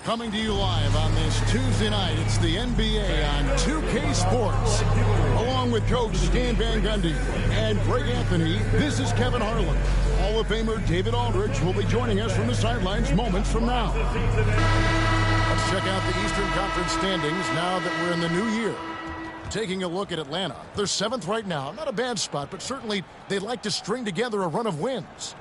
Coming to you live on this Tuesday night, it's the NBA on 2K Sports. Along with Coach Stan Van Gundy and Greg Anthony, this is Kevin Harlan. Hall of Famer David Aldridge will be joining us from the sidelines moments from now. Let's check out the Eastern Conference standings now that we're in the new year. Taking a look at Atlanta, they're 7th right now. Not a bad spot, but certainly they'd like to string together a run of wins.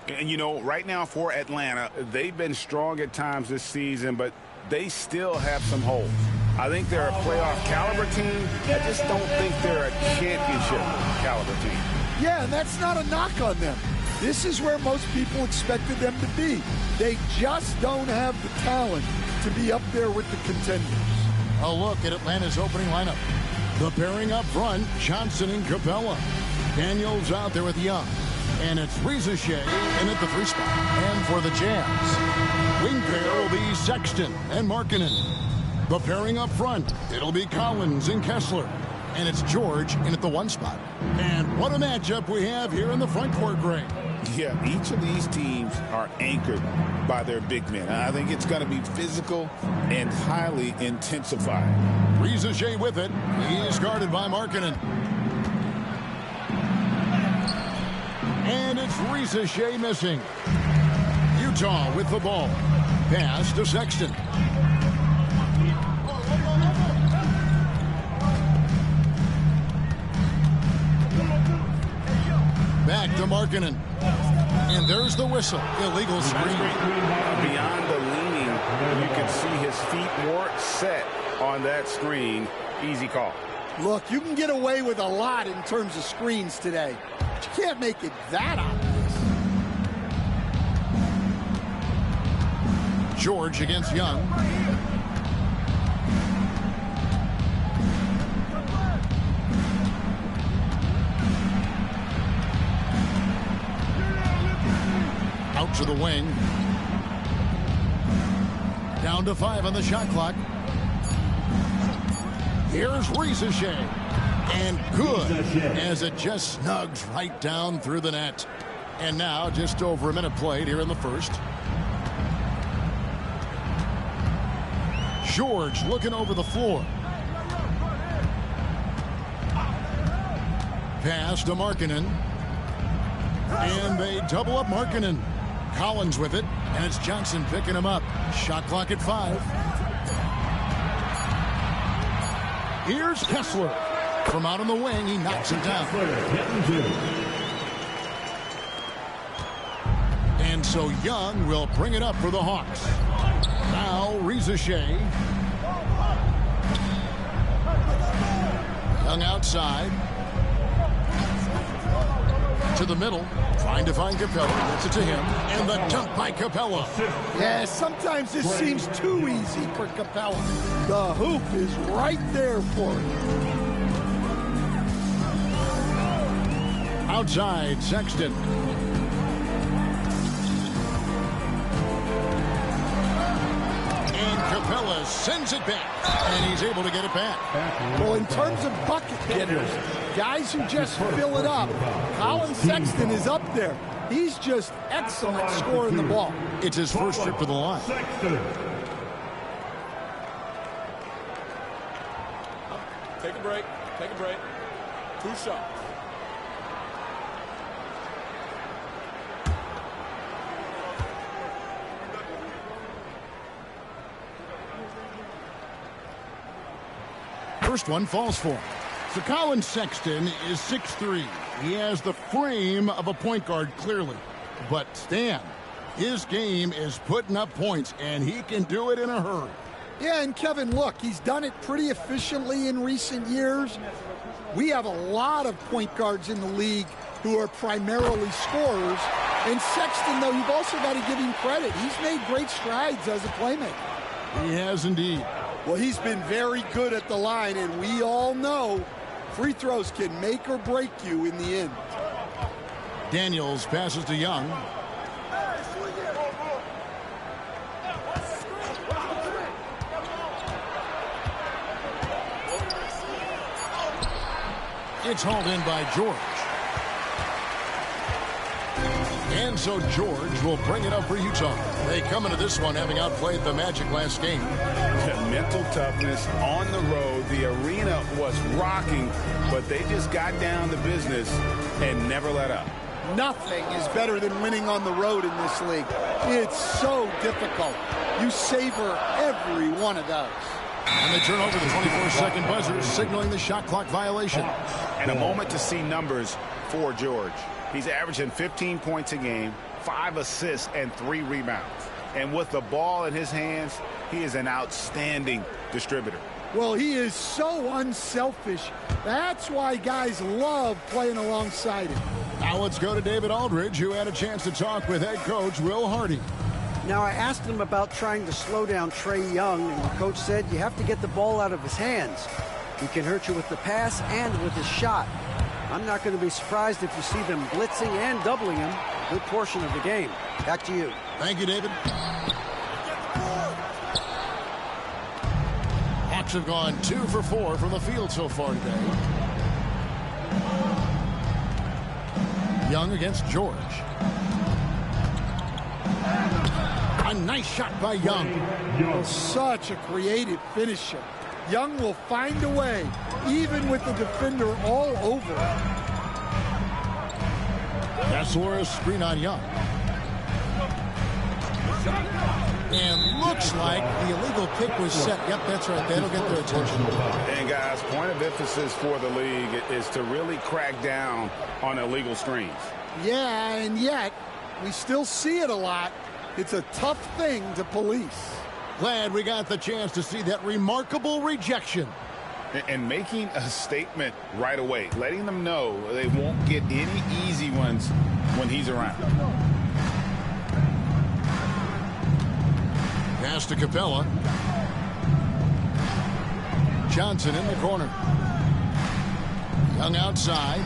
And, you know, right now for Atlanta, they've been strong at times this season, but they still have some holes. I think they're a playoff caliber team. I just don't think they're a championship caliber team. Yeah, and that's not a knock on them. This is where most people expected them to be. They just don't have the talent to be up there with the contenders. A look at Atlanta's opening lineup. The pairing up front, Johnson and Capella. Daniels out there with Young. And it's Reza Shea in at the 3 spot. And for the Jazz, wing pair will be Sexton and Markkanen. The pairing up front, it'll be Collins and Kessler. And it's George in at the 1 spot. And what a matchup we have here in the front court, Greg. Yeah, each of these teams are anchored by their big men. I think it's going to be physical and highly intensified. Reza Shea with it. He's guarded by Markkanen. And it's Reza Shea missing. Utah with the ball. Pass to Sexton. Back to Markkanen. And there's the whistle. Illegal screen. Beyond the leaning, you can see his feet more set on that screen. Easy call. Look, you can get away with a lot in terms of screens today. But you can't make it that obvious. George against Young. Out to the wing. Down to 5 on the shot clock. Here's Reza Shea. And good as it just snugs right down through the net. And now just over a minute played here in the first. George looking over the floor. Pass to Markkanen. And they double up Markkanen. Collins with it, and it's Johnson picking him up. Shot clock at 5. Here's Kessler. From out on the wing, he knocks it down. And so Young will bring it up for the Hawks. Now Reza Shea. Young outside. To the middle, trying to find Capella, gets it to him, and the dunk by Capella. Yeah, sometimes this seems too easy for Capella. The hoop is right there for him. Outside, Sexton. And Capella sends it back, and he's able to get it back. Well, in terms of bucket getters, guys who just fill it up, Colin Sexton is up there. He's just excellent scoring the ball. It's his first trip to the line. Take a break. Take a break. 2 shots. First one falls for him. So Colin Sexton is 6'3". He has the frame of a point guard, clearly. But Stan, his game is putting up points, and he can do it in a hurry. Yeah, and Kevin, look, he's done it pretty efficiently in recent years. We have a lot of point guards in the league who are primarily scorers. And Sexton, though, you've also got to give him credit. He's made great strides as a playmaker. He has indeed. Well, he's been very good at the line, and we all know free throws can make or break you in the end. Daniels passes to Young. It's hauled in by George. And so George will bring it up for Utah. They come into this one having outplayed the Magic last game. Mental toughness on the road. The arena was rocking, but they just got down to business and never let up. Nothing is better than winning on the road in this league. It's so difficult. You savor every one of those. And they turn over the 24-second buzzer, signaling the shot clock violation. And a moment to see numbers for George. He's averaging 15 points a game, 5 assists, and 3 rebounds. And with the ball in his hands, he is an outstanding distributor. Well, he is so unselfish. That's why guys love playing alongside him. Now let's go to David Aldridge, who had a chance to talk with head coach Will Hardy. Now, I asked him about trying to slow down Trae Young, and the coach said you have to get the ball out of his hands. He can hurt you with the pass and with his shot. I'm not going to be surprised if you see them blitzing and doubling him a good portion of the game. Back to you. Thank you, David. Hawks have gone 2 for 4 from the field so far today. Young against George. A nice shot by Young. Oh, such a creative finisher. Young will find a way, even with the defender all over him. Kessler screen on Young. And looks like the illegal kick was set. Yep, that's right. That'll get their attention. And guys, point of emphasis for the league is to really crack down on illegal screens. Yeah, and yet we still see it a lot. It's a tough thing to police. Glad we got the chance to see that remarkable rejection. And making a statement right away, letting them know they won't get any easy ones when he's around. Pass to Capella. Johnson in the corner. Young outside.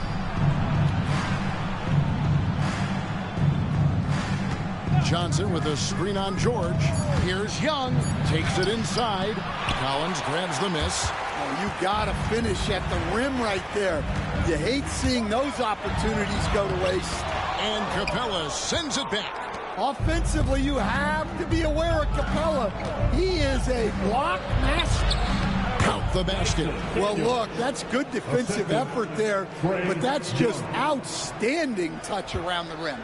Johnson with a screen on George. Here's Young. Takes it inside. Collins grabs the miss. Oh, you got to finish at the rim right there. You hate seeing those opportunities go to waste. And Capella sends it back. Offensively, you have to be aware of Capella. He is a block master. Count the basket. Well, look, that's good defensive effort there, but that's just outstanding touch around the rim.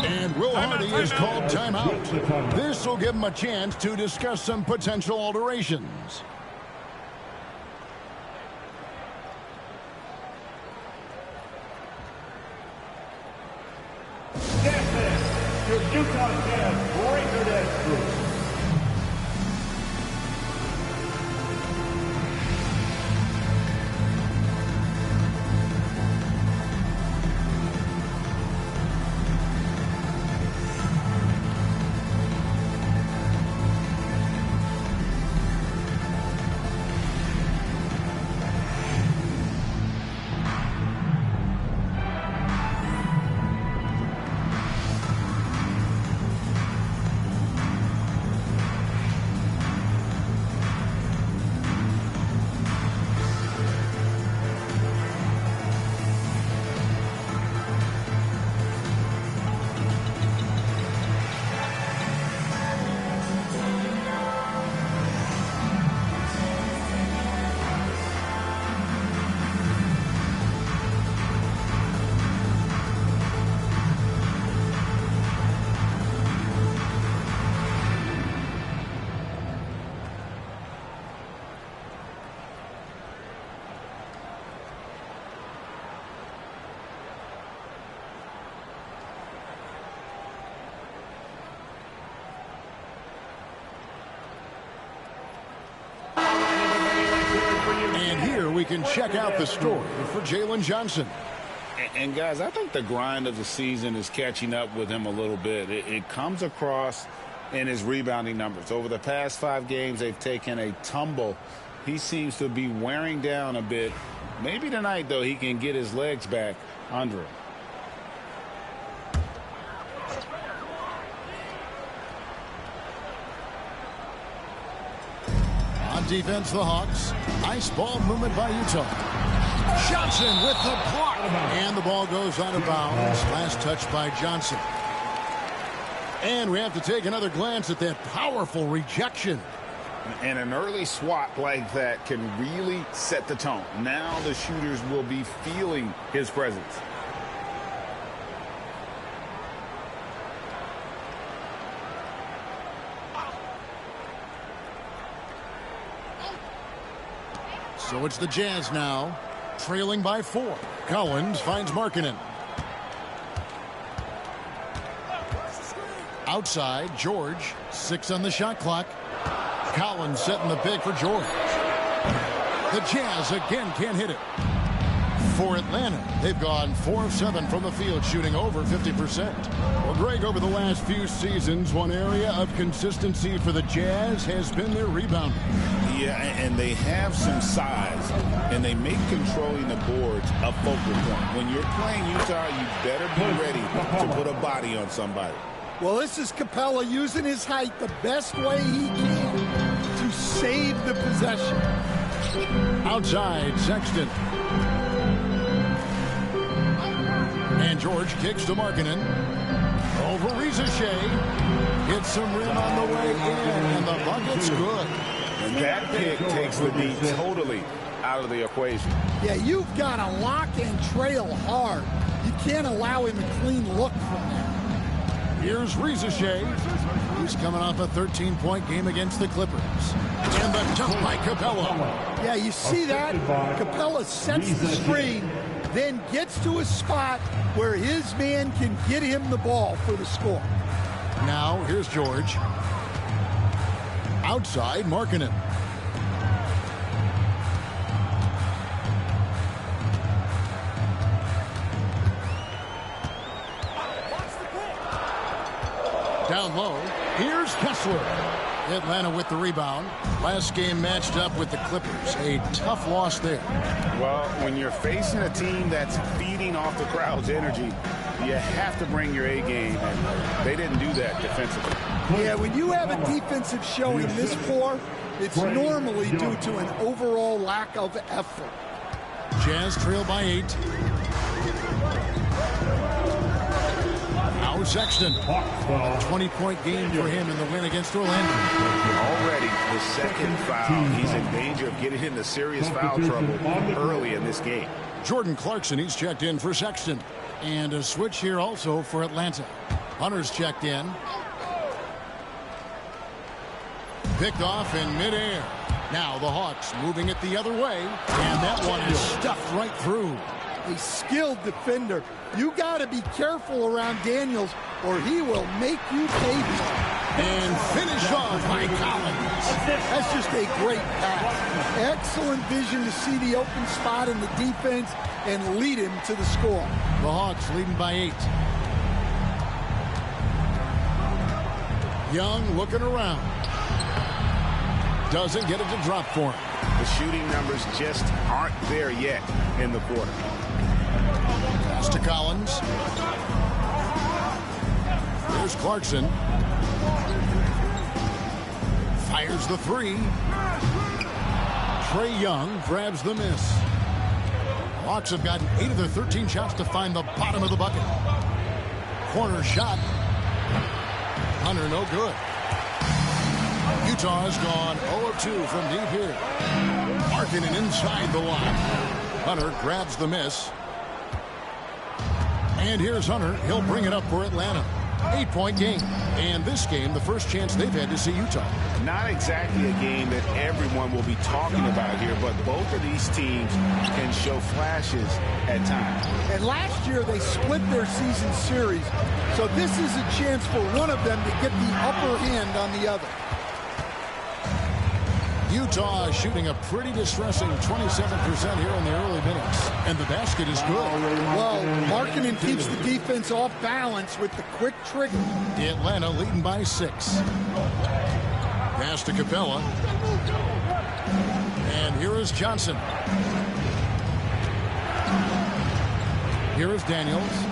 And Will Hardy is called timeout. This will give him a chance to discuss some potential alterations. Your Utah Jazz Breaker Dance Group. And here we can check out the story for Jalen Johnson. And guys, I think the grind of the season is catching up with him a little bit. It comes across in his rebounding numbers. Over the past 5 games, they've taken a tumble. He seems to be wearing down a bit. Maybe tonight, though, he can get his legs back under him. On defense, the Hawks. Nice ball movement by Utah. Johnson with the block. And the ball goes out of bounds. Last touch by Johnson. And we have to take another glance at that powerful rejection. And an early swat like that can really set the tone. Now the shooters will be feeling his presence. So it's the Jazz now, trailing by 4. Collins finds Markkanen. Outside, George, 6 on the shot clock. Collins setting the pick for George. The Jazz again can't hit it. For Atlanta, they've gone 4 of 7 from the field, shooting over 50%. Well, Greg, over the last few seasons, one area of consistency for the Jazz has been their rebounding. Yeah, and they have some size, and they make controlling the boards a focal point. When you're playing Utah, you better be ready to put a body on somebody. Well, this is Capella using his height the best way he can to save the possession. Outside, Sexton. And George kicks to Markkanen. Over Rizachet. Hits some rim on the way in, and the bucket's good. And that pick takes the D totally out of the equation. Yeah, you've got to lock and trail hard. You can't allow him a clean look from there. Here's Rizachet. He's coming off a 13-point game against the Clippers. And the dunk by Capella. Yeah, you see that? Capella sets the screen, then gets to a spot where his man can get him the ball for the score. Now, here's George. Outside, Markkanen. Down low, here's Kessler. Atlanta with the rebound. Last game matched up with the Clippers. A tough loss there. Well, when you're facing a team that's feeding off the crowd's energy, you have to bring your A game, and they didn't do that defensively. Yeah, when you have a defensive showing this poor, it's normally due to an overall lack of effort. Jazz trail by 8. Now Sexton. A 20-point game for him in the win against Orlando. Already his second foul. He's in danger of getting into serious foul trouble early in this game. Jordan Clarkson, he's checked in for Sexton. And a switch here also for Atlanta. Hunter's checked in. Picked off in midair. Now the Hawks moving it the other way. And that one is stuffed right through. A skilled defender. You got to be careful around Daniels or he will make you pay. And finish off by Collins. That's just a great pass. Excellent vision to see the open spot in the defense and lead him to the score. The Hawks leading by 8. Young looking around. Doesn't get it to drop for him. The shooting numbers just aren't there yet in the quarter. Pass to Collins. Here's Clarkson. Fires the 3. Trae Young grabs the miss. Hawks have gotten 8 of their 13 shots to find the bottom of the bucket. Corner shot. Hunter no good. Utah has gone 0 of 2 from deep here. Markkanen inside the line. Hunter grabs the miss. And here's Hunter. He'll bring it up for Atlanta. 8-point game. And this game, the first chance they've had to see Utah. Not exactly a game that everyone will be talking about here, but both of these teams can show flashes at times. And last year they split their season series. So this is a chance for one of them to get the upper hand on the other. Utah is shooting a pretty distressing 27% here in the early minutes. And the basket is good. Well, Markkanen keeps the defense off balance with the quick trigger. Atlanta leading by 6. Pass to Capella. And here is Johnson. Here is Daniels.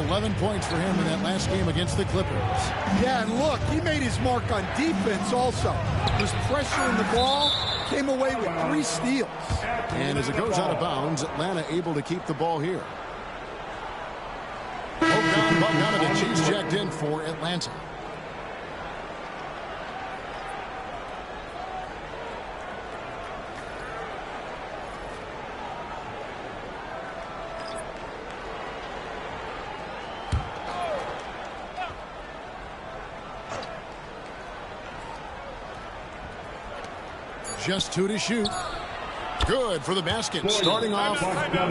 11 points for him in that last game against the Clippers. Yeah, and look, he made his mark on defense also. Was pressuring the ball, came away with 3 steals. And as it goes out of bounds, Atlanta able to keep the ball here. Bogdanovich, he's checked in for Atlanta. Just 2 to shoot. Good for the basket. Starting off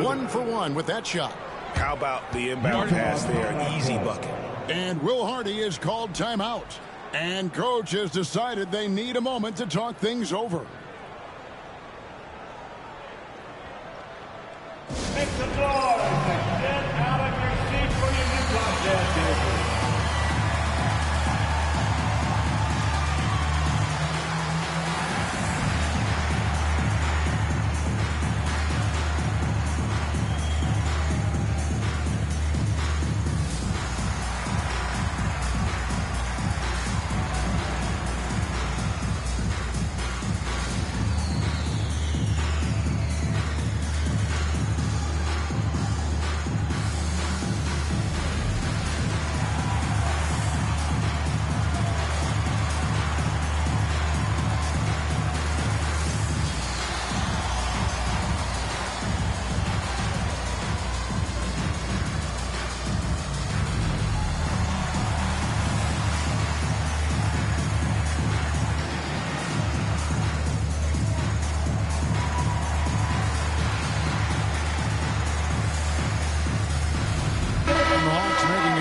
1 for 1 with that shot. How about the inbound pass there? Easy bucket. And Will Hardy is called timeout. And coach has decided they need a moment to talk things over. Make some noise. Get out of your seat for your new contest.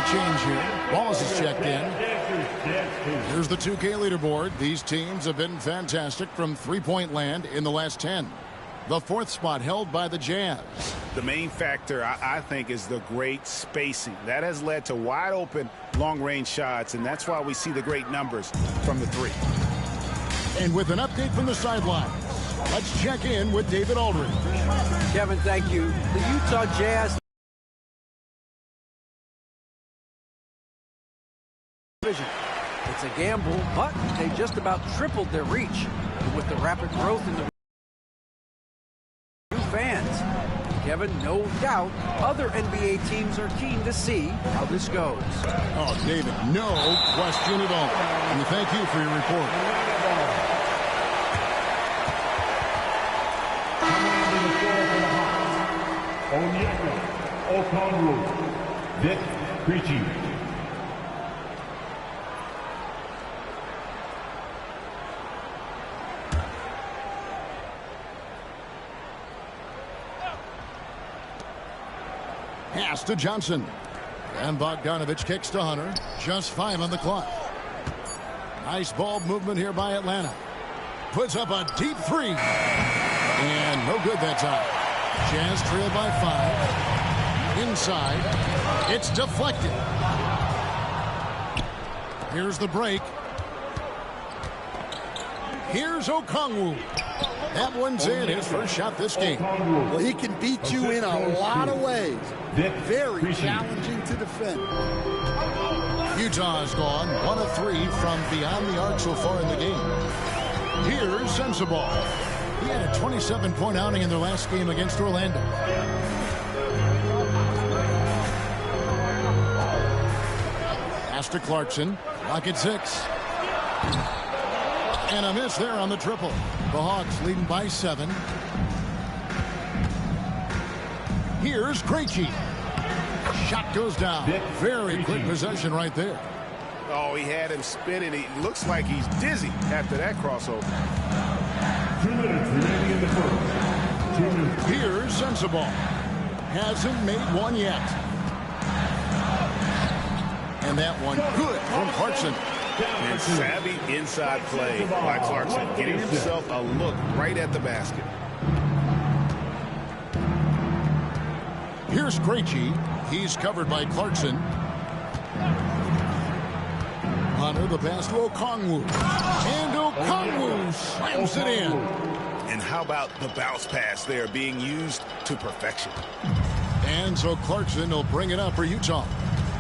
Change here. Wallace is checked in. Here's the 2K leaderboard. These teams have been fantastic from three-point land in the last 10. The 4th spot held by the Jazz. The main factor, I think, is the great spacing. That has led to wide open long-range shots, and that's why we see the great numbers from the 3. And with an update from the sidelines, let's check in with David Aldridge. Kevin, thank you. The Utah Jazz. It's a gamble, but they just about tripled their reach. And with the rapid growth in the new fans, Kevin, no doubt other NBA teams are keen to see how this goes. Oh, David, no question at all. And thank you for your report. Onyeka Okongwu, Vic Krejci. Pass to Johnson. And Bogdanovich kicks to Hunter. Just 5 on the clock. Nice ball movement here by Atlanta. Puts up a deep 3. And no good that time. Jazz trail by 5. Inside. It's deflected. Here's the break. Here's Okongwu. That one's in, his first shot this game. Well, he can beat you in a lot of ways. Very challenging to defend. Utah's gone 1 of 3 from beyond the arc so far in the game. Here's Sensabaugh. He had a 27-point outing in their last game against Orlando. Pass to Clarkson. Rocket 6. And a miss there on the triple. The Hawks leading by 7. Here's Krejci. Shot goes down. Very quick possession right there. Oh, he had him spinning. He looks like he's dizzy after that crossover. 2 minutes remaining in the first. 2 minutes. Here's Sensabaugh. Hasn't made one yet. And that one good from Clarkson. And savvy inside play by Clarkson, getting himself a look right at the basket. Here's Krejci. He's covered by Clarkson. Hunter, the pass to Okongwu. And Okongwu slams it in. And how about the bounce pass there being used to perfection? And so Clarkson will bring it up for Utah.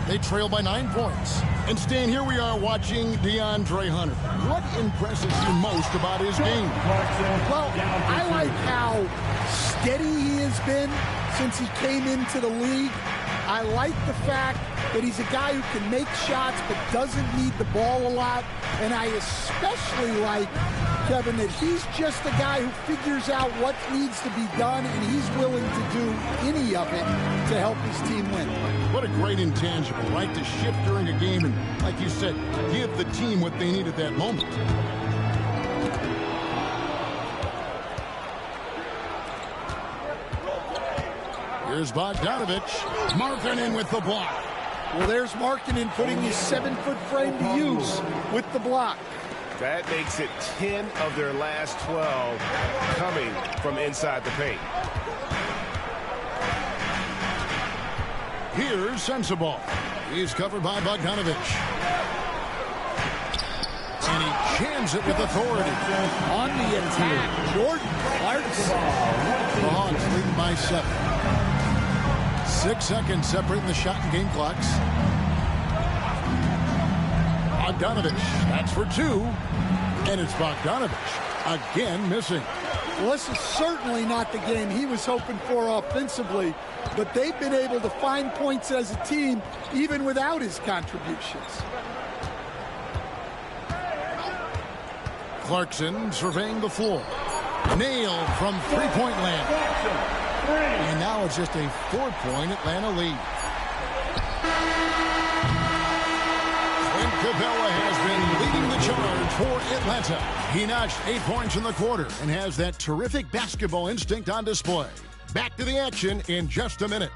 They trail by 9 points. And Stan, here we are watching DeAndre Hunter. What impresses you most about his game? Well, I like how steady he has been since he came into the league. I like the fact that he's a guy who can make shots but doesn't need the ball a lot. And I especially like, Kevin, that he's just a guy who figures out what needs to be done, and he's willing to do any of it to help his team win. What a great intangible, right? To shift during a game and, like you said, give the team what they need at that moment. Here's Bogdanovich. Markkanen with the block. Well, there's Markkanen putting his 7-foot frame to use with the block. That makes it 10 of their last 12 coming from inside the paint. Here's Sensabaugh. He's covered by Bogdanovich. And he jams it with authority. On the attack, Jordan Clarkson. The Hawks leading by 7. 6 seconds separating the shot and game clocks. Bogdanovich, that's for 2. And it's Bogdanovich again missing. Well, this is certainly not the game he was hoping for offensively, but they've been able to find points as a team even without his contributions. Clarkson surveying the floor. Nailed from three-point land. And now it's just a 4-point Atlanta lead. Clint Capella has been leading the charge for Atlanta. He notched 8 points in the quarter and has that terrific basketball instinct on display. Back to the action in just a minute.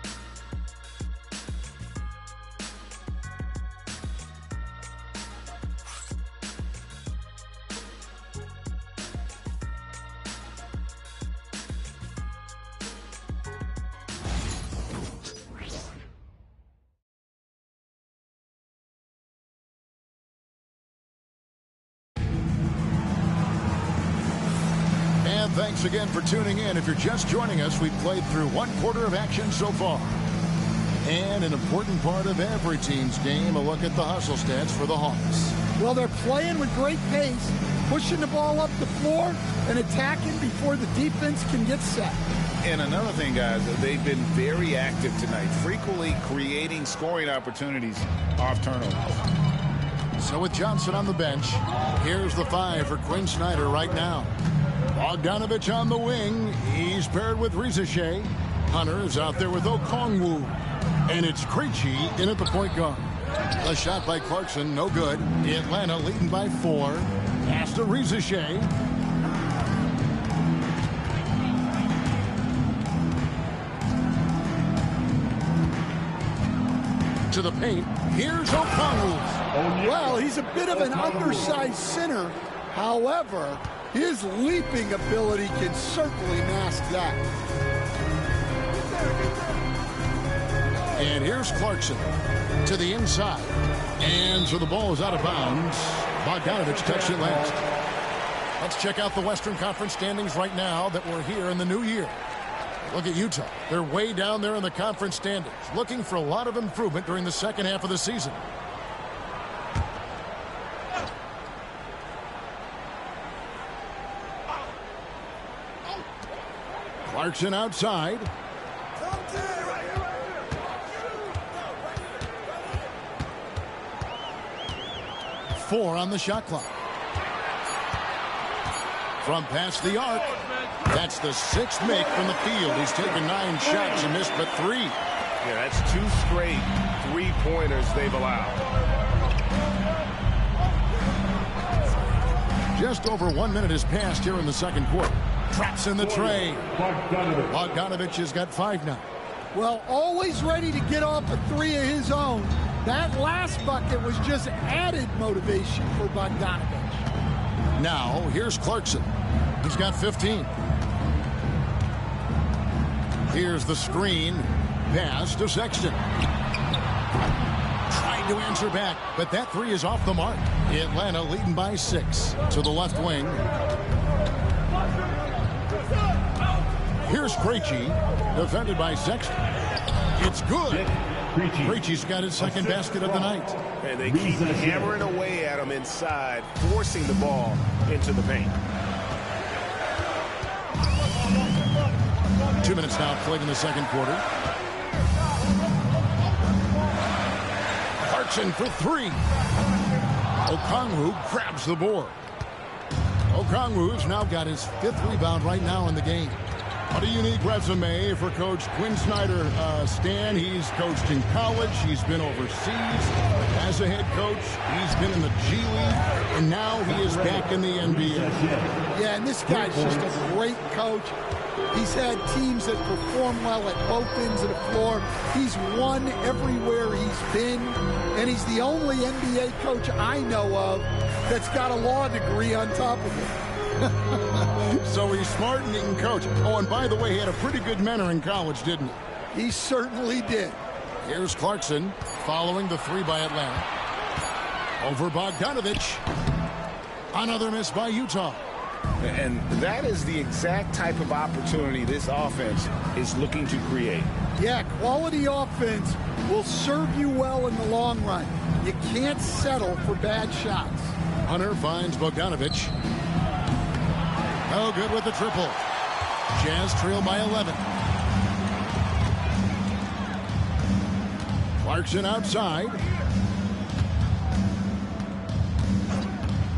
Thanks again for tuning in. If you're just joining us, we've played through 1 quarter of action so far. And an important part of every team's game, a look at the hustle stats for the Hawks. Well, they're playing with great pace, pushing the ball up the floor and attacking before the defense can get set. And another thing, guys, they've been very active tonight, frequently creating scoring opportunities off turnovers. So with Johnson on the bench, here's the 5 for Quinn Snyder right now. Bogdanovich on the wing. He's paired with Rizeshe. Hunter is out there with Okongwu. And it's Krejci in at the point guard. A shot by Clarkson, no good. Atlanta leading by 4. Pass to Rizeshe. To the paint. Here's Okongwu. Well, he's a bit of an undersized center. However, his leaping ability can certainly mask that. And here's Clarkson to the inside. And so the ball is out of bounds. Bogdanovich touched it last. Let's check out the Western Conference standings right now that we're here in the new year. Look at Utah. They're way down there in the conference standings, looking for a lot of improvement during the second half of the season. Clarkson outside. 4 on the shot clock. From past the arc. That's the 6th make from the field. He's taken 9 shots and missed but 3. Yeah, that's 2 straight 3-pointers they've allowed. Just over 1 minute has passed here in the second quarter. Traps in the tray. Bogdanovich has got 5 now. Well, always ready to get off a 3 of his own. That last bucket was just added motivation for Bogdanovich. Now, here's Clarkson. He's got 15. Here's the screen. Pass to Sexton. Trying to answer back, but that 3 is off the mark. Atlanta leading by 6 to the left wing. Here's Krejci, defended by Sexton. It's good. Preachy's got his second basket of the night. And they keep hammering away at him inside, forcing the ball into the paint. 2 minutes now played in the second quarter. Clarkson for three. Okongwu grabs the board. Okongwu's now got his fifth rebound right now in the game. What a unique resume for Coach Quinn Snyder. Stan, he's coached in college. He's been overseas as a head coach. He's been in the G League, and now he is back in the NBA. Yeah, and this guy's just a great coach. He's had teams that perform well at both ends of the floor. He's won everywhere he's been, and he's the only NBA coach I know of that's got a law degree on top of it. So he's smart and he can coach. Oh, and by the way, he had a pretty good mentor in college, didn't he? He certainly did. Here's Clarkson following the three by Atlanta. Over Bogdanovich. Another miss by Utah. And that is the exact type of opportunity this offense is looking to create. Yeah, quality offense will serve you well in the long run. You can't settle for bad shots. Hunter finds Bogdanovich. Oh, good with the triple. Jazz trail by 11. Clarkson outside.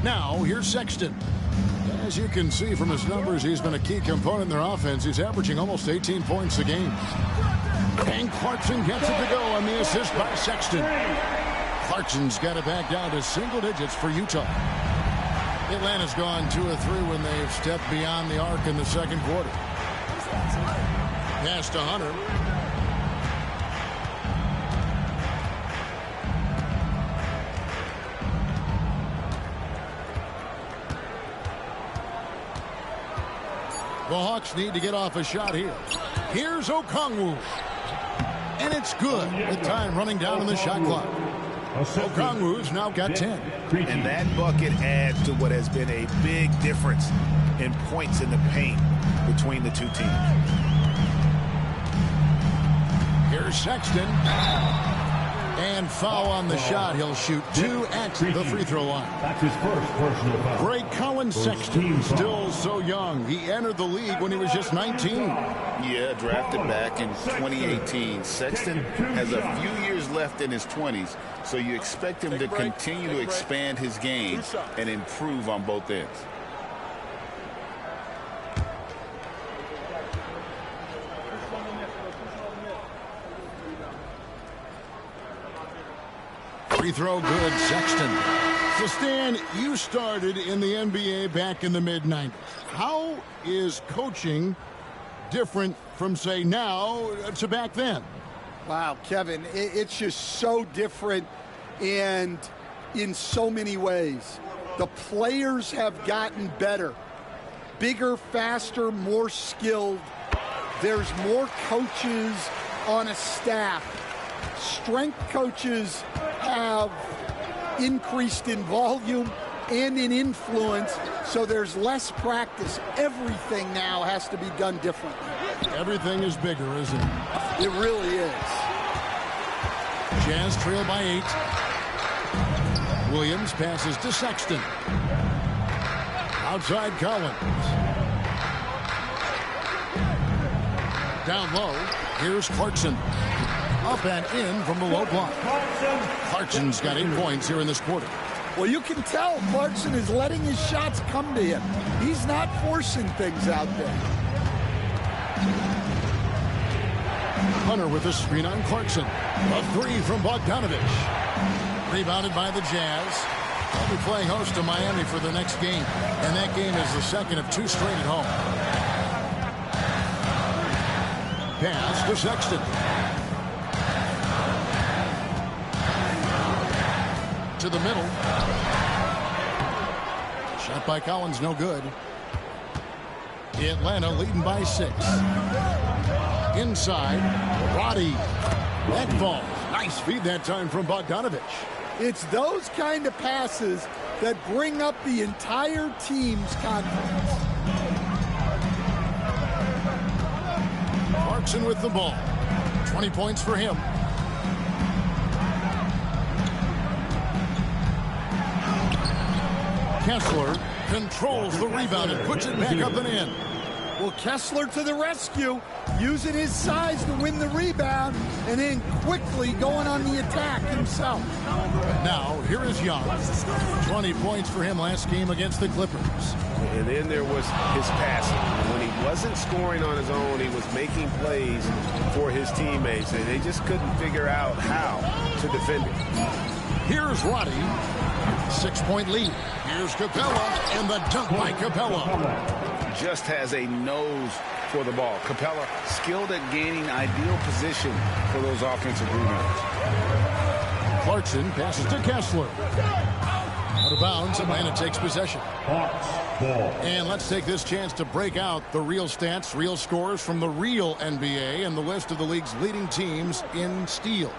Now, here's Sexton. As you can see from his numbers, he's been a key component in their offense. He's averaging almost 18 points a game. And Clarkson gets it to go on the assist by Sexton. Clarkson's got it back down to single digits for Utah. Atlanta's gone 2 of 3 when they've stepped beyond the arc in the second quarter. Pass to Hunter. The Hawks need to get off a shot here. Here's Okongwu. And it's good with time running down on the shot clock. Okongwu's now got 10. And that bucket adds to what has been a big difference in points in the paint between the two teams. Here's Sexton. And foul on the shot. He'll shoot 2 at the free throw line. That's his first personal foul. Great Colin Sexton, still so young. He entered the league when he was just 19. Yeah, drafted back in 2018. Sexton has a few years left in his 20s, so you expect him to continue to expand his game and improve on both ends. Free throw good, Sexton. So, Stan, you started in the NBA back in the mid-90s. How is coaching different from, say, now to back then? Wow, Kevin, it's just so different and in so many ways. The players have gotten better. Bigger, faster, more skilled. There's more coaches on a staff. Strength coaches have increased in volume and in influence, so there's less practice. Everything now has to be done differently. Everything is bigger, isn't it? It really is. Jazz trail by 8. Williams passes to Sexton. Outside Collins. Down low, here's Clarkson. Up and in from the low block. Clarkson's got 8 points here in this quarter. Well, you can tell Clarkson is letting his shots come to him. He's not forcing things out there. Hunter with a screen on Clarkson. A 3 from Bogdanovich. Rebounded by the Jazz. They'll be playing host to Miami for the next game. And that game is the second of 2 straight at home. Pass to Sexton. To the middle. Shot by Collins, no good. Atlanta leading by 6. Inside, Roddy. That falls. Nice feed that time from Bogdanovich. It's those kind of passes that bring up the entire team's confidence. Clarkson with the ball. 20 points for him. Kessler controls the rebound and puts it back up and in. Well, Kessler to the rescue, using his size to win the rebound, and then quickly going on the attack himself. Now, here is Young. 20 points for him last game against the Clippers. And then there was his passing. When he wasn't scoring on his own, he was making plays for his teammates, and they just couldn't figure out how to defend him. Here's Roddy. 6-point lead. Here's Capella, and the dunk by Capella. Just has a nose for the ball. Capella skilled at gaining ideal position for those offensive rebounds. Clarkson passes to Kessler. Out of bounds, Atlanta takes possession. And let's take this chance to break out the real stats, real scores from the real NBA and the list of the league's leading teams in steals.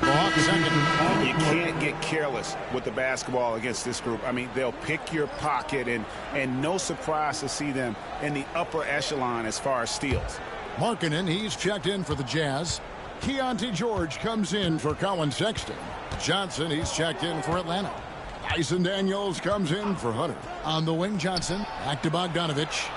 The Hawks second. You can't get careless with the basketball against this group. I mean, they'll pick your pocket, and no surprise to see them in the upper echelon as far as steals. Markkanen, he's checked in for the Jazz. Keontae George comes in for Colin Sexton. Johnson, he's checked in for Atlanta. Dyson Daniels comes in for Hunter. On the wing, Johnson. Back to Bogdanovich.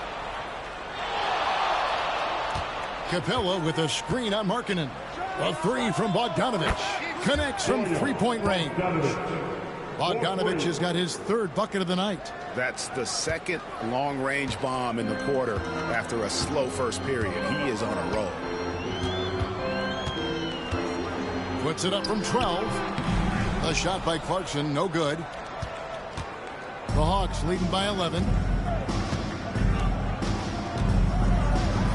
Capella with a screen on Markkanen. A three from Bogdanovich. Connects from three-point range. Bogdanovich has got his third bucket of the night. That's the second long-range bomb in the quarter after a slow first period. He is on a roll. Puts it up from 12. A shot by Clarkson, no good. The Hawks leading by 11.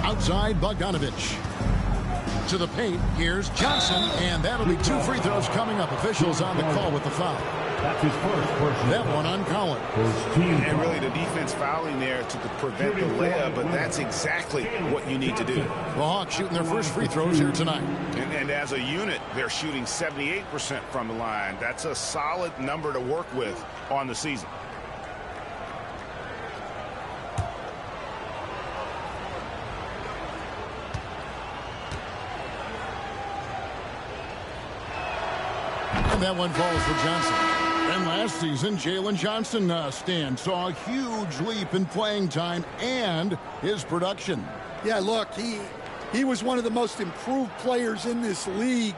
Outside, Bogdanovich. To the paint, here's Johnson, and that'll be 2 free throws coming up. Officials on the call with the foul. That's his first personal. That one on Collins. And really the defense fouling there to prevent the layup, but that's exactly what you need to do. The Hawks shooting their first free throws here tonight. And as a unit, they're shooting 78% from the line. That's a solid number to work with on the season. And that one falls for Johnson. And last season, Jalen Johnson saw a huge leap in playing time and his production. Yeah, look, he was one of the most improved players in this league.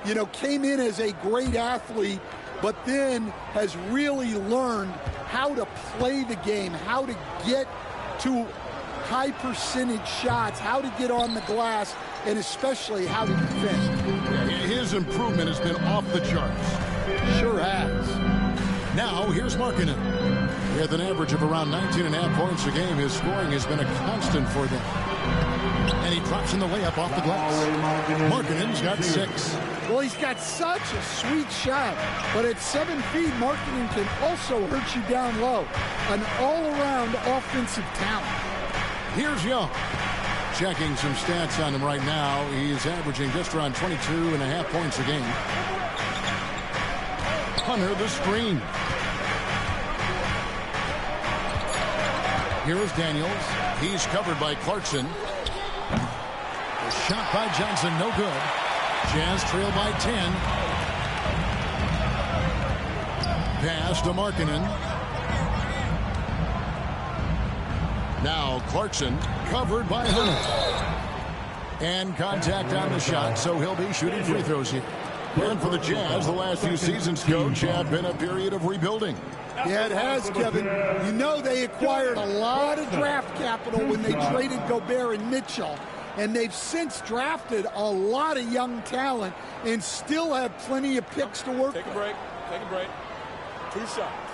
You know, came in as a great athlete, but then has really learned how to play the game, how to get to high percentage shots, how to get on the glass, and especially how to defend. His improvement has been off the charts. Sure has. Now, here's Markkanen. With an average of around 19.5 points a game, his scoring has been a constant for them. And he drops in the layup off the glass. Markkanen's got 6. Well, he's got such a sweet shot, but at 7 feet, Markkanen can also hurt you down low. An all-around offensive talent. Here's Young. Checking some stats on him right now. He's averaging just around 22.5 points a game. Hunter the screen. Here is Daniels. He's covered by Clarkson. The shot by Johnson, no good. Jazz trail by 10. Pass to Markkanen. Now Clarkson covered by Hunter. And contact on the shot, so he'll be shooting free throws here. And for the Jazz, the last few seasons, coach, have been a period of rebuilding. Yeah, it has, Kevin. You know they acquired a lot of draft capital when they traded Gobert and Mitchell. And they've since drafted a lot of young talent and still have plenty of picks to work with. Take a break. Take a break. 2 shots.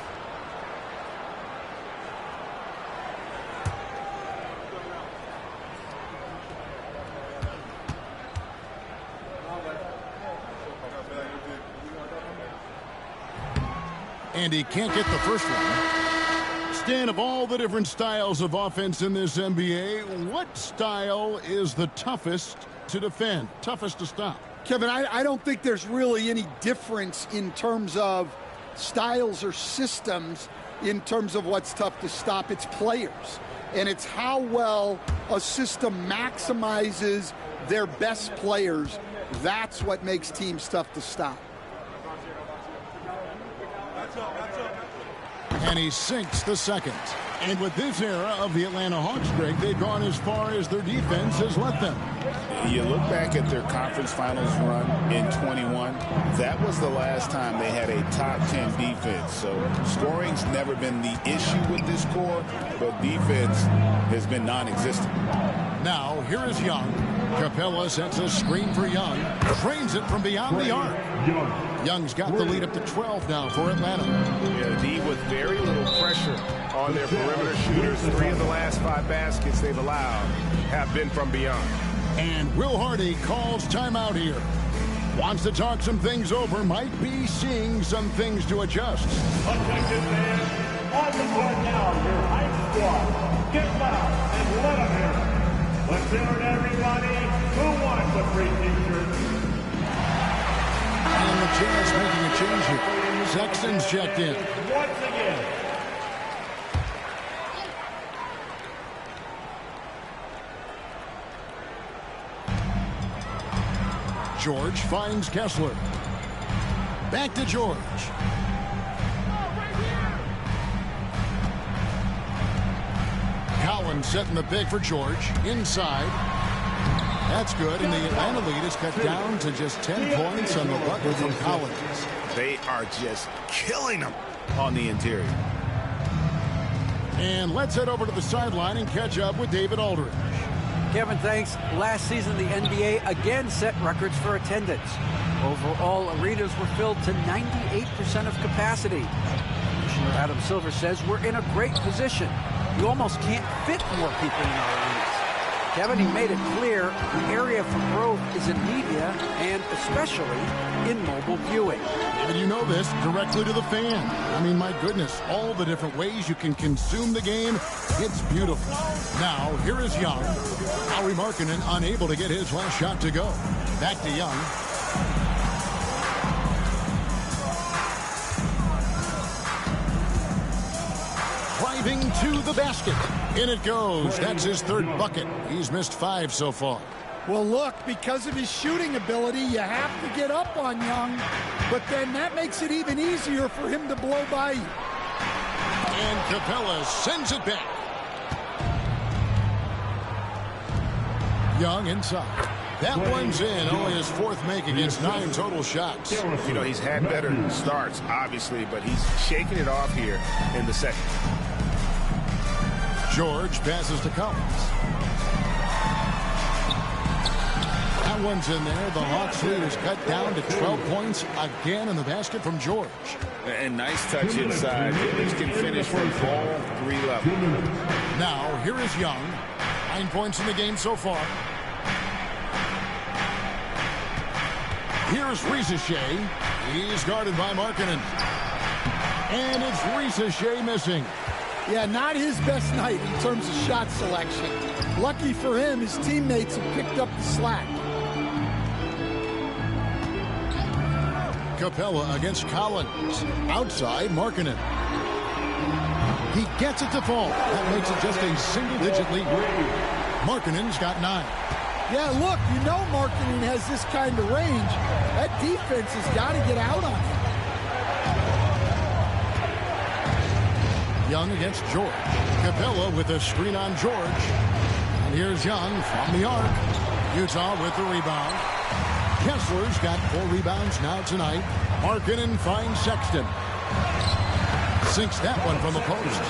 And he can't get the first one. Stan, of all the different styles of offense in this NBA, what style is the toughest to defend, toughest to stop? Kevin, I don't think there's really any difference in terms of styles or systems in terms of what's tough to stop. It's players. And it's how well a system maximizes their best players. That's what makes teams tough to stop. And he sinks the second. And with this era of the Atlanta Hawks, Greg, they've gone as far as their defense has let them. You look back at their conference finals run in 21, that was the last time they had a top 10 defense. So scoring's never been the issue with this core, but defense has been non-existent. Now, here is Young. Capella sets a screen for Young. Trains it from beyond the arc. Young's got the lead up to 12 now for Atlanta. Yeah, D with very little pressure on their perimeter shooters. 3 of the last 5 baskets they've allowed have been from beyond. And Will Hardy calls timeout here. Wants to talk some things over. Might be seeing some things to adjust. Attention fans, on the court now, your hype squad. Get loud and let them hear it. Let's hear it, everybody. Who wants a free t-shirt? And the Jazz making a change here. Sexton's checked in. Once again. George finds Kessler. Back to George. Collins setting the big for George. Inside. That's good, and the Atlanta lead is cut down to just 10 points on the bucket from Collins. They are just killing them on the interior. And let's head over to the sideline and catch up with David Aldridge. Kevin, thanks. Last season, the NBA again set records for attendance. Overall, arenas were filled to 98% of capacity. Commissioner Adam Silver says we're in a great position. You almost can't fit more people in our arenas. Kevin, he made it clear the area for growth is in media and especially in mobile viewing. And you know this directly to the fan. I mean, my goodness, all the different ways you can consume the game. It's beautiful. Now, here is Young. Lauri Markkanen unable to get his last shot to go. Back to Young. Driving to the basket. In it goes. That's his third bucket. He's missed 5 so far. Well, look, because of his shooting ability, you have to get up on Young, but then that makes it even easier for him to blow by you. And Capella sends it back. Young inside. That one's in. Only his 4th make against 9 total shots. You know, he's had better starts, obviously, but he's shaking it off here in the second. George passes to Collins. That one's in there. The Hawks lead is cut down to 12 points again in the basket from George. And nice touch inside. Phillies can finish from all 3 levels. Now, here is Young. 9 points in the game so far. Here's Risache. He's guarded by Markkanen. And it's Risache missing. Yeah, not his best night in terms of shot selection. Lucky for him, his teammates have picked up the slack. Capella against Collins. Outside, Markkanen. He gets it to fall. That makes it just a single-digit lead. Markkanen's got 9. Yeah, look, you know Markkanen has this kind of range. That defense has got to get out on him. Young against George. Capella with a screen on George. And here's Young from the arc. Utah with the rebound. Kessler's got 4 rebounds now tonight. Markkanen finds Sexton. Sinks that one from the post.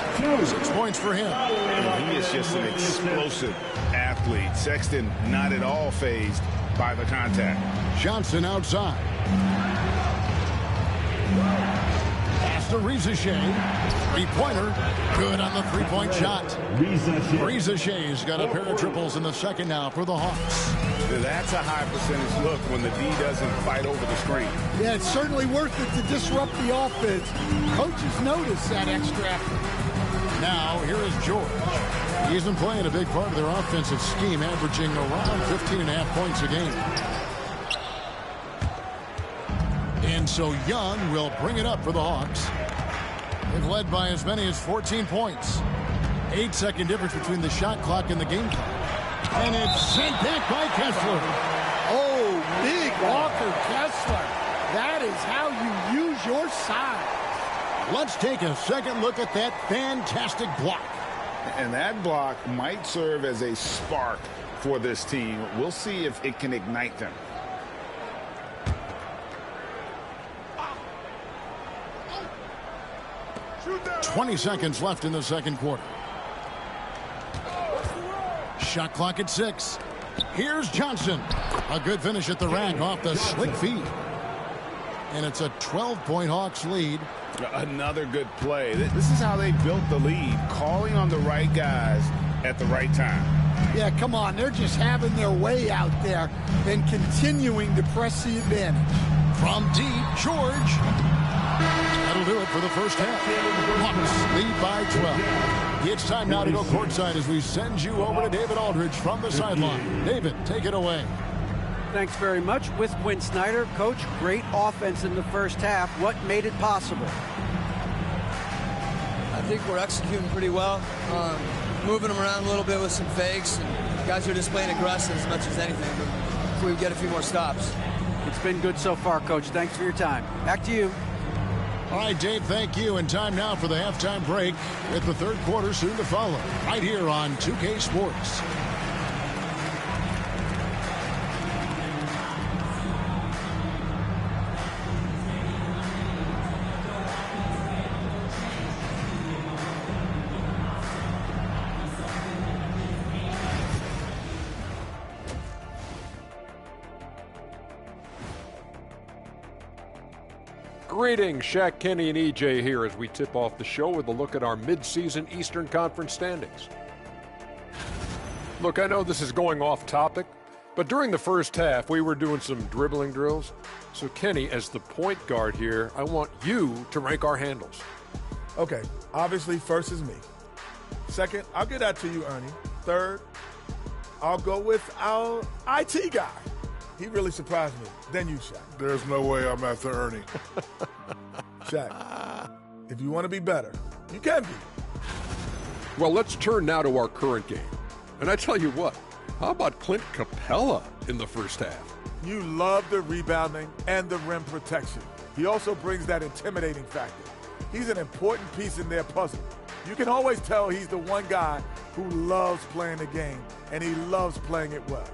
6 points for him. And he is just an explosive athlete. Sexton not at all fazed by the contact. Johnson outside. Pass to Risache. 3-pointer. Good on the 3-point shot. Risache's got a pair of triples in the second now for the Hawks. That's a high percentage look when the D doesn't fight over the screen. Yeah, it's certainly worth it to disrupt the offense. Coaches notice that extra effort. Now, here is George. He isn't playing a big part of their offensive scheme, averaging around 15.5 points a game. And so Young will bring it up for the Hawks. They've led by as many as 14 points. 8-second difference between the shot clock and the game clock. And it's sent back by Kessler. Oh, big Walker Kessler. That is how you use your size. Let's take a second look at that fantastic block. And that block might serve as a spark for this team. We'll see if it can ignite them. – 20 seconds left in the second quarter. Shot clock at 6. Here's Johnson. A good finish at the rack off the slick feet. And it's a 12-point Hawks lead. Another good play. This is how they built the lead, calling on the right guys at the right time. Yeah, come on. They're just having their way out there and continuing to press the advantage. From deep, George. That'll do it for the first half. Hawks lead by 12. It's time now to go courtside as we send you over to David Aldridge from the sideline. David, take it away. Thanks very much. With Quinn Snyder, Coach, great offense in the first half. What made it possible? I think we're executing pretty well. Moving them around a little bit with some fakes. And guys are just playing aggressive as much as anything. But if we get a few more stops. It's been good so far, Coach. Thanks for your time. Back to you. All right, Dave, thank you. And time now for the halftime break with the third quarter soon to follow right here on 2K Sports. Greetings, Shaq, Kenny, and EJ here as we tip off the show with a look at our midseason Eastern Conference standings. Look, I know this is going off topic, but during the first half, we were doing some dribbling drills. So, Kenny, as the point guard here, I want you to rank our handles. Okay, obviously, first is me. Second, I'll get that to you, Ernie. Third, I'll go with our IT guy. He really surprised me. Then you, Shaq. There's no way I'm after Ernie. Shaq, if you want to be better, you can be. Well, let's turn now to our current game. And I tell you what, how about Clint Capella in the first half? You love the rebounding and the rim protection. He also brings that intimidating factor. He's an important piece in their puzzle. You can always tell he's the one guy who loves playing the game, and he loves playing it well.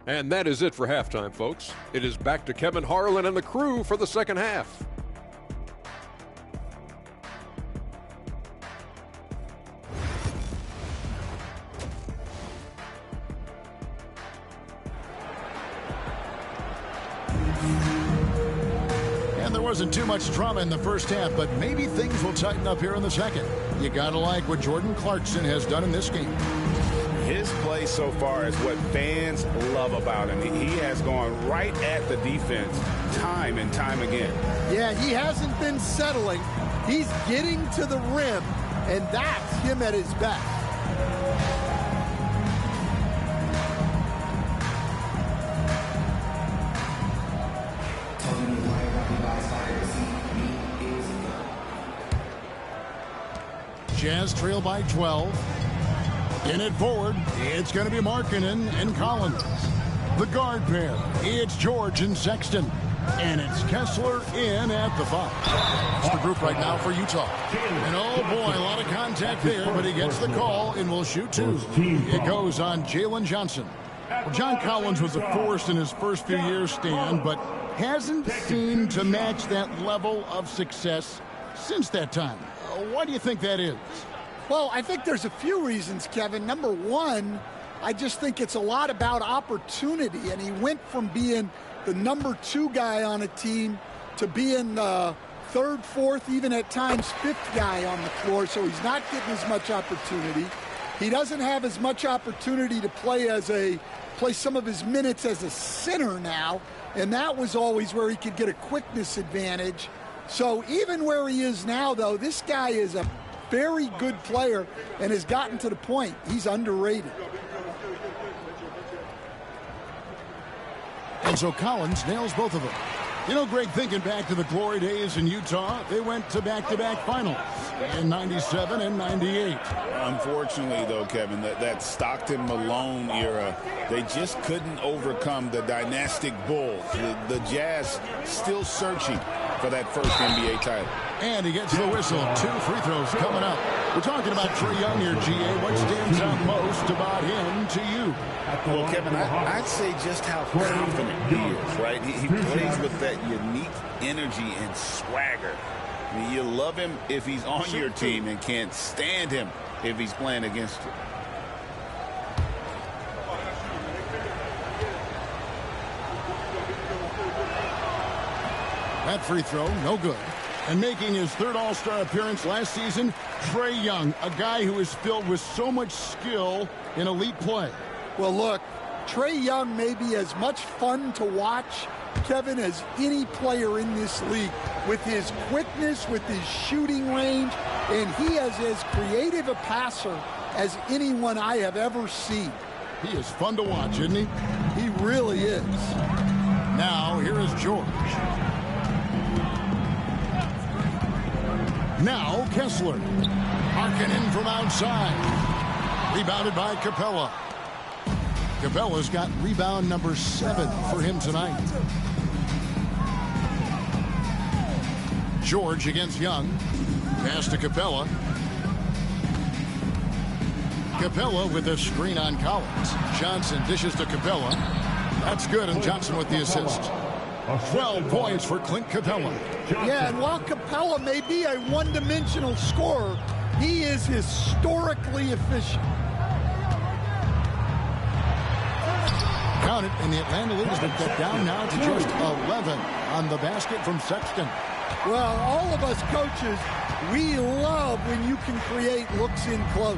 And that is it for halftime, folks. It is back to Kevin Harlan and the crew for the second half. And there wasn't too much drama in the first half, but maybe things will tighten up here in the second. You gotta like what Jordan Clarkson has done in this game. His play so far is what fans love about him. He has gone right at the defense time and time again. Yeah, he hasn't been settling. He's getting to the rim, and that's him at his best. Jazz trail by 12. In it forward, it's going to be Markkanen and Collins. The guard pair, it's George and Sexton. And it's Kessler in at the 5. It's the group right now for Utah. And oh boy, a lot of contact there, but he gets the call and will shoot 2. It goes on Jalen Johnson. Well, John Collins was a force in his first few years, Stan, but hasn't seemed to match that level of success since that time. Why do you think that is? Well, I think there's a few reasons, Kevin. Number one, I just think it's a lot about opportunity, and he went from being the number 2 guy on a team to being the 3rd, 4th, even at times 5th guy on the floor, so he's not getting as much opportunity. He doesn't have as much opportunity to play some of his minutes as a center now, and that was always where he could get a quickness advantage. So even where he is now, though, this guy is a very good player and has gotten to the point he's underrated. And so Collins nails both of them. You know, Greg, thinking back to the glory days in Utah, they went to back-to-back finals in 97 and 98. Unfortunately, though, Kevin, that Stockton-Malone era, they just couldn't overcome the dynastic Bulls. The Jazz still searching for that first NBA title. And he gets the whistle. 2 free throws coming up. We're talking about Trae Young here, GA. What stands out most about him to you? Well, Kevin, I'd say just how confident he is, right? He plays with that unique energy and swagger. I mean, you love him if he's on your team and can't stand him if he's playing against you. That free throw, no good. And making his 3rd All-Star appearance last season, Trae Young, a guy who is filled with so much skill in elite play. Well, look, Trae Young may be as much fun to watch, Kevin, as any player in this league. With his quickness, with his shooting range, and he is as creative a passer as anyone I have ever seen. He is fun to watch, isn't he? He really is. Now, here is George. Now, Kessler. Markkanen from outside. Rebounded by Capella. Capella's got rebound number 7 for him tonight. George against Young. Pass to Capella. Capella with a screen on Collins. Johnson dishes to Capella. That's good, and Johnson with the assist. 12 points for Clint Capella. Yeah, and while Capella may be a one-dimensional scorer, he is historically efficient. Count it, and the Atlanta lead has been cut down now to just 11 on the basket from Sexton. Well, all of us coaches, we love when you can create looks in close.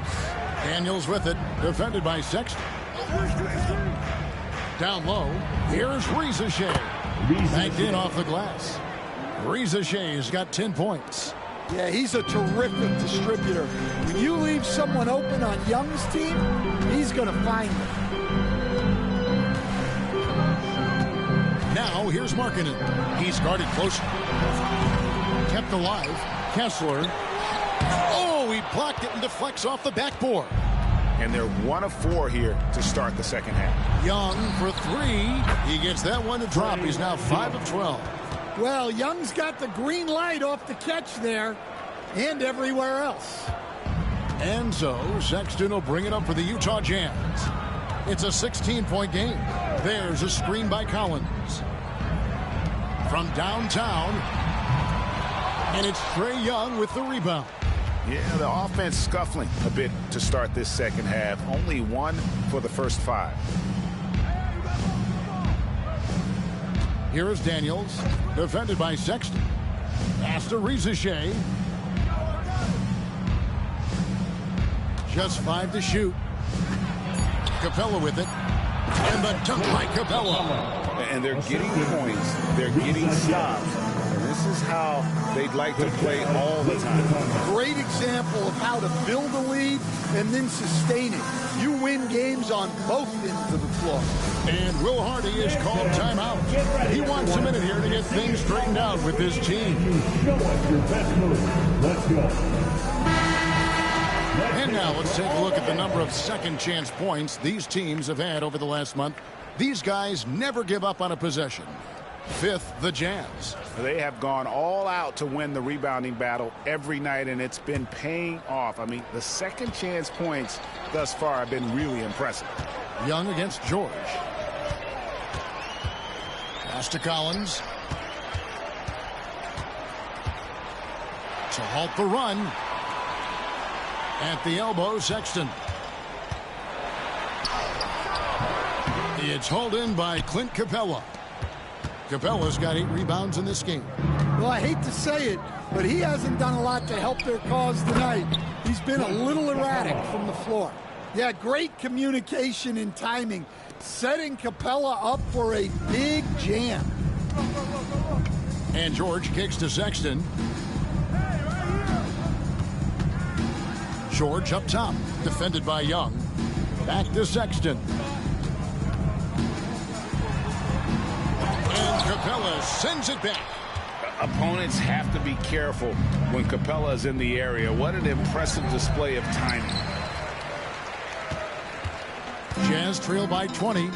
Daniels with it, defended by Sexton. Down low, here's Reza Shea. Backed in off the glass. Reza Shea's got 10 points. Yeah, he's a terrific distributor. When you leave someone open on Young's team, he's going to find them. Now, here's Markkanen. He's guarded closely. Kept alive. Kessler. Oh, he blocked it and deflects off the backboard. And they're 1 of 4 here to start the second half. Young for 3. He gets that one to drop. He's now 5 of 12. Well, Young's got the green light off the catch there and everywhere else. And so Sexton will bring it up for the Utah Jazz. It's a 16-point game. There's a screen by Collins. From downtown. And it's Trae Young with the rebound. Yeah, the offense scuffling a bit to start this second half. Only 1 for the first 5. Here is Daniels, defended by Sexton. Pass to Reza Shea. Just 5 to shoot. Capella with it. And the dunk by Capella. And they're getting points. They're getting stops. And this is how they'd like to play all the time. Great example of how to build a lead and then sustain it. You win games on both ends of the floor. And Will Hardy is called timeout. He wants a minute here to get things straightened out with his team. Show us your best move. Let's go. And now let's take a look at the number of second chance points these teams have had over the last month. These guys never give up on a possession. 5th, the Jazz. They have gone all out to win the rebounding battle every night, and it's been paying off. I mean, the second chance points thus far have been really impressive. Young against George. Pass to Collins. To halt the run. At the elbow, Sexton. It's hauled in by Clint Capella. Capella's got 8 rebounds in this game. Well, I hate to say it, but he hasn't done a lot to help their cause tonight. He's been a little erratic from the floor. Yeah, great communication and timing, setting Capella up for a big jam. And George kicks to Sexton. George up top, defended by Young. Back to Sexton. And Capella sends it back. Opponents have to be careful when Capella is in the area. What an impressive display of timing. Jazz trail by 20.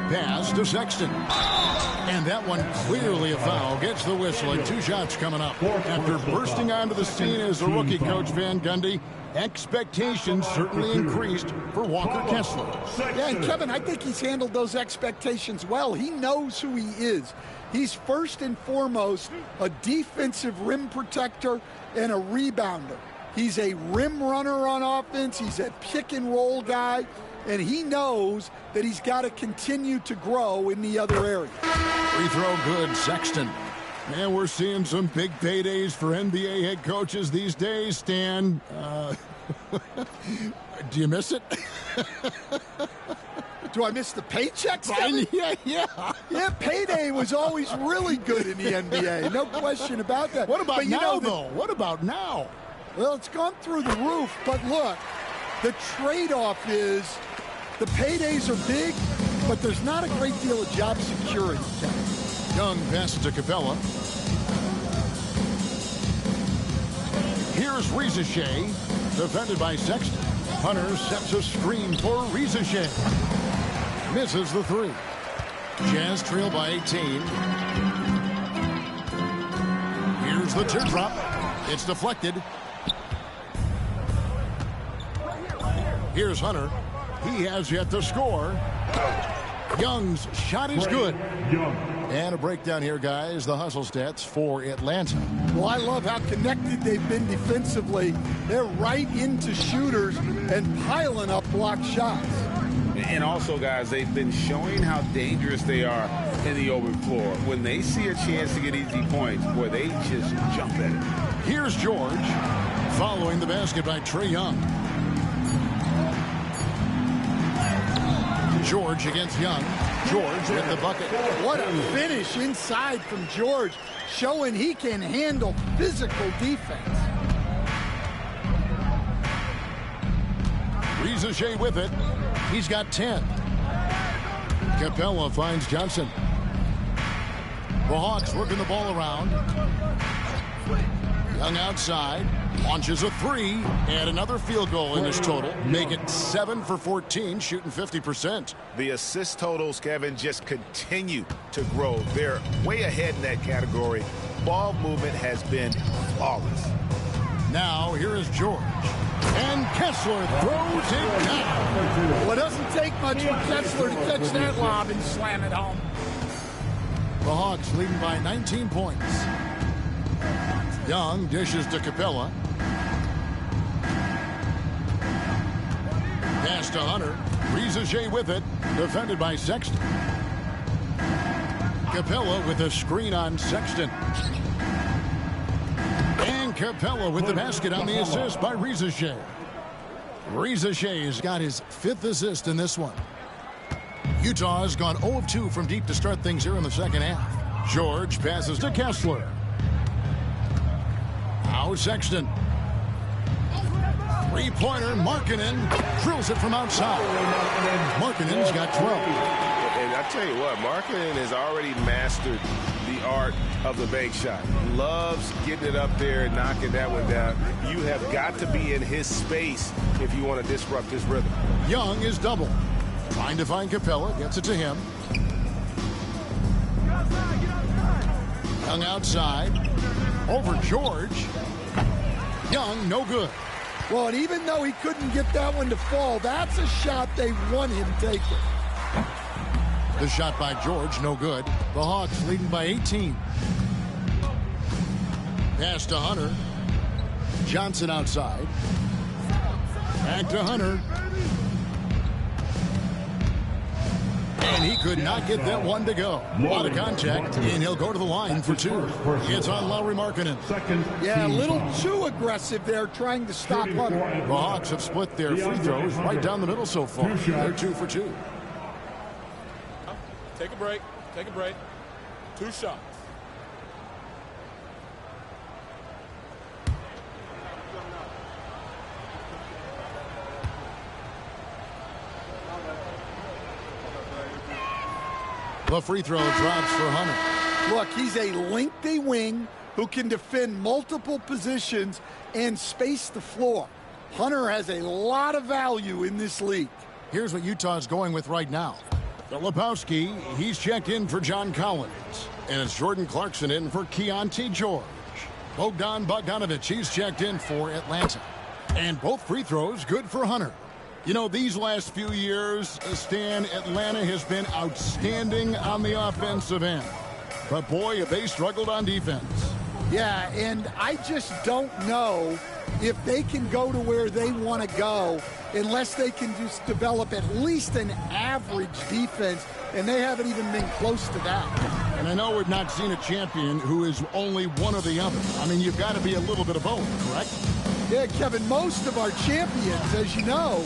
Pass to Sexton. And that one clearly a foul. Gets the whistle and 2 shots coming up. After bursting onto the scene as a rookie, Coach Van Gundy, expectations certainly increased for Walker Kessler. Yeah, and Kevin, I think he's handled those expectations well. He knows who he is. He's first and foremost a defensive rim protector and a rebounder. He's a rim runner on offense. He's a pick and roll guy. And he knows that he's got to continue to grow in the other area. Free throw good, Sexton. Man, we're seeing some big paydays for NBA head coaches these days, Stan. Do you miss it? Do I miss the paychecks, Kevin? Yeah, payday was always really good in the NBA. No question about that. What about now, though? What about now? Well, it's gone through the roof, but look, the trade-off is the paydays are big, but there's not a great deal of job security. Young passes to Capella. Here's Rizachet, defended by Sexton. Hunter sets a screen for Rizachet. Misses the 3. Jazz trail by 18. Here's the teardrop. It's deflected. Here's Hunter. He has yet to score. Young's shot is good. And a breakdown here, guys. The hustle stats for Atlanta. Well, I love how connected they've been defensively. They're right into shooters and piling up blocked shots. And also, guys, they've been showing how dangerous they are in the open floor. When they see a chance to get easy points, boy, they just jump at it. Here's George, following the basket by Trae Young. George against Young. George with the bucket. What a finish inside from George, showing he can handle physical defense. Rizachet with it. He's got 10. Capella finds Johnson. The Hawks working the ball around. Young outside. Launches a 3 and another field goal in this total. Make it 7 for 14, shooting 50%. The assist totals, Kevin, just continue to grow. They're way ahead in that category. Ball movement has been flawless. Now here is George. And Kessler throws it down. Well, it doesn't take much for Kessler to catch that lob and slam it home. The Hawks leading by 19 points. Young dishes to Capella. Pass to Hunter. Rizachet with it. Defended by Sexton. Capella with a screen on Sexton. And Capella with the basket on the assist by Rizachet. Rizachet has got his 5th assist in this one. Utah has gone 0 of 2 from deep to start things here in the second half. George passes to Kessler. Now Sexton. Three-pointer, Markkanen drills it from outside. Markkanen's got 12. And I tell you what, Markkanen has already mastered the art of the bank shot. Loves getting it up there and knocking that one down. You have got to be in his space if you want to disrupt his rhythm. Young is double. Trying to find Capella, gets it to him. Young outside. Over George. Young, no good. Well, and even though he couldn't get that one to fall, that's a shot they want him taking. The shot by George, no good. The Hawks leading by 18. Pass to Hunter. Johnson outside. Back to Hunter. And he could not get that one to go. A lot of contact, and he'll go to the line for 2. It's on Lauri Markkanen. Yeah, a little too aggressive there trying to stop Hunter. The Hawks have split their free throws right down the middle so far. They're 2 for 2. Take a break. Take a break. 2 shots. The free throw drops for Hunter. Look, he's a lengthy wing who can defend multiple positions and space the floor. Hunter has a lot of value in this league. Here's what Utah's going with right now. Filipowski, he's checked in for John Collins. And it's Jordan Clarkson in for Keontae George. Bogdan Bogdanovic, he's checked in for Atlanta. And both free throws good for Hunter. You know, these last few years, Stan, Atlanta has been outstanding on the offensive end. But boy, have they struggled on defense. Yeah, and I just don't know if they can go to where they want to go unless they can just develop at least an average defense, and they haven't even been close to that. And I know we've not seen a champion who is only one or the other. I mean, you've got to be a little bit of both, correct? Yeah, Kevin, most of our champions, as you know,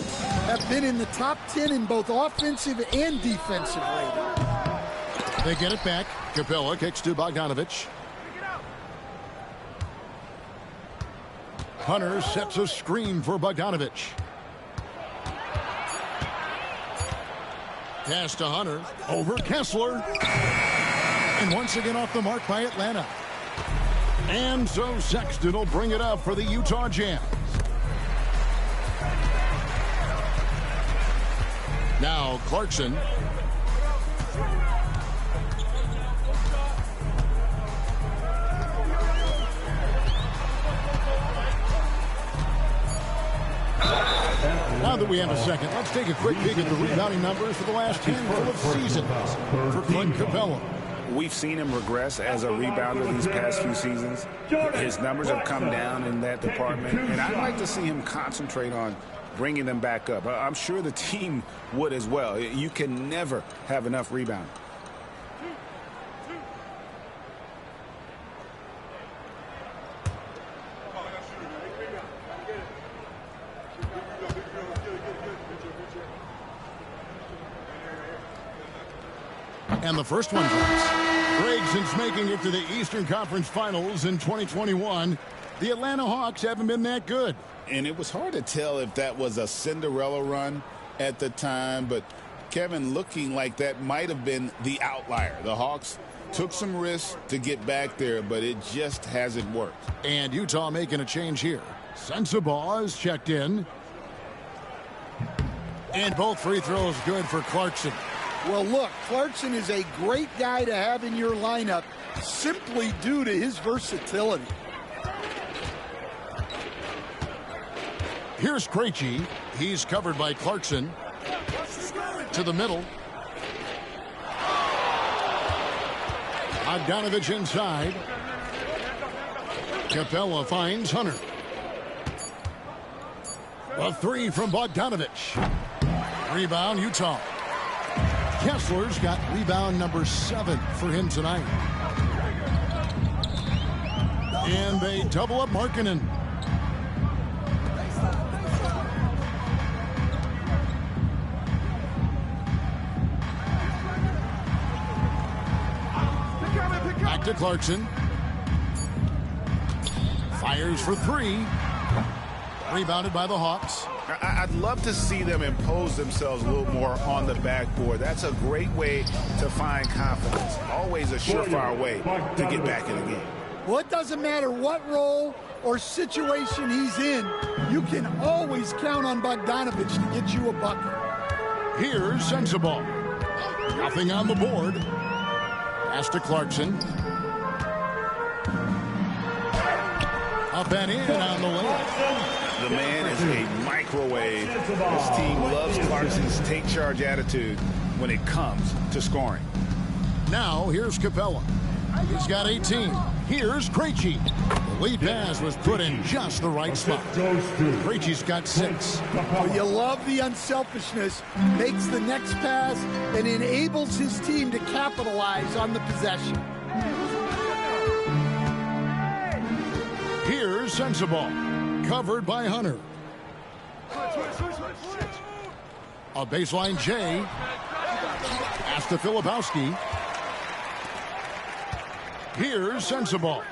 have been in the top 10 in both offensive and defensive rating. They get it back. Capella kicks to Bogdanovic. Hunter sets a screen for Bogdanovic. Pass to Hunter. Over Kessler. And once again off the mark by Atlanta. And so Sexton will bring it up for the Utah Jazz. Now Clarkson. Now that we have a second, let's take a quick peek at the rebounding numbers for the last handful of seasons for Clint Capella. We've seen him regress as a rebounder these past few seasons. His numbers have come down in that department, and I'd like to see him concentrate on bringing them back up. I'm sure the team would as well. You can never have enough rebounding. And the first one drops. Greg, since making it to the Eastern Conference Finals in 2021, the Atlanta Hawks haven't been that good. And it was hard to tell if that was a Cinderella run at the time, but Kevin, looking like that might have been the outlier. The Hawks took some risks to get back there, but it just hasn't worked. And Utah making a change here. Sensabaugh is checked in. And both free throws good for Clarkson. Well, look, Clarkson is a great guy to have in your lineup simply due to his versatility. Here's Krejci. He's covered by Clarkson. To the middle. Bogdanovic inside. Capella finds Hunter. A three from Bogdanovic. Rebound, Utah. Kessler's got rebound number 7 for him tonight. And they double up Markkanen. Back to Clarkson. Fires for 3. Rebounded by the Hawks. I'd love to see them impose themselves a little more on the backboard. That's a great way to find confidence. Always a surefire way to get back in the game. Well, it doesn't matter what role or situation he's in. You can always count on Bogdanovic to get you a bucket. Here's Sensabaugh. Nothing on the board. Pass to Clarkson. Up and in on the layup. The man is a microwave. This team loves Clarkson's take charge attitude when it comes to scoring. Now here's Capella. He's got 18. Here's Krejci. The lead pass was put in just the right spot. Krejci's got 6. Well, you love the unselfishness. Makes the next pass and enables his team to capitalize on the possession. Here's Sensabaugh. Covered by Hunter. A baseline J. Pass to Filipowski. Here's Sensabaugh.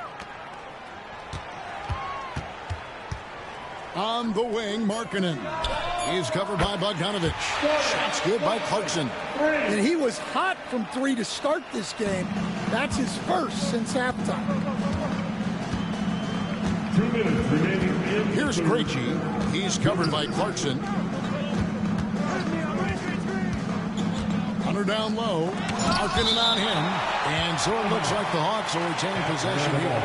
On the wing, Markkanen. He's covered by Bogdanovich. Shot's good by Clarkson. And he was hot from 3 to start this game. That's his first since halftime. 2 minutes remaining. Here's Krejci. He's covered by Clarkson. Hunter down low. Marking it on him. And so it looks like the Hawks will retain possession here.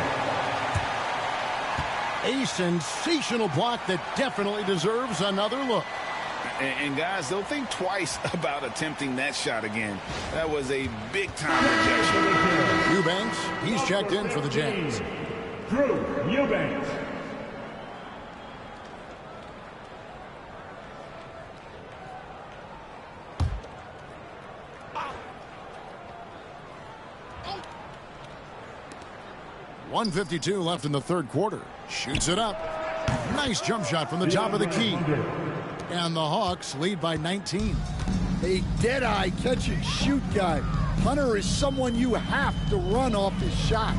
A sensational block that definitely deserves another look. And guys, they'll think twice about attempting that shot again. That was a big-time rejection. Eubanks, he's checked in for the Jazz. Drew Eubanks. .152 left in the third quarter. Shoots it up. Nice jump shot from the top of the key. And the Hawks lead by 19. A dead-eye catch-and-shoot guy. Hunter is someone you have to run off his shots.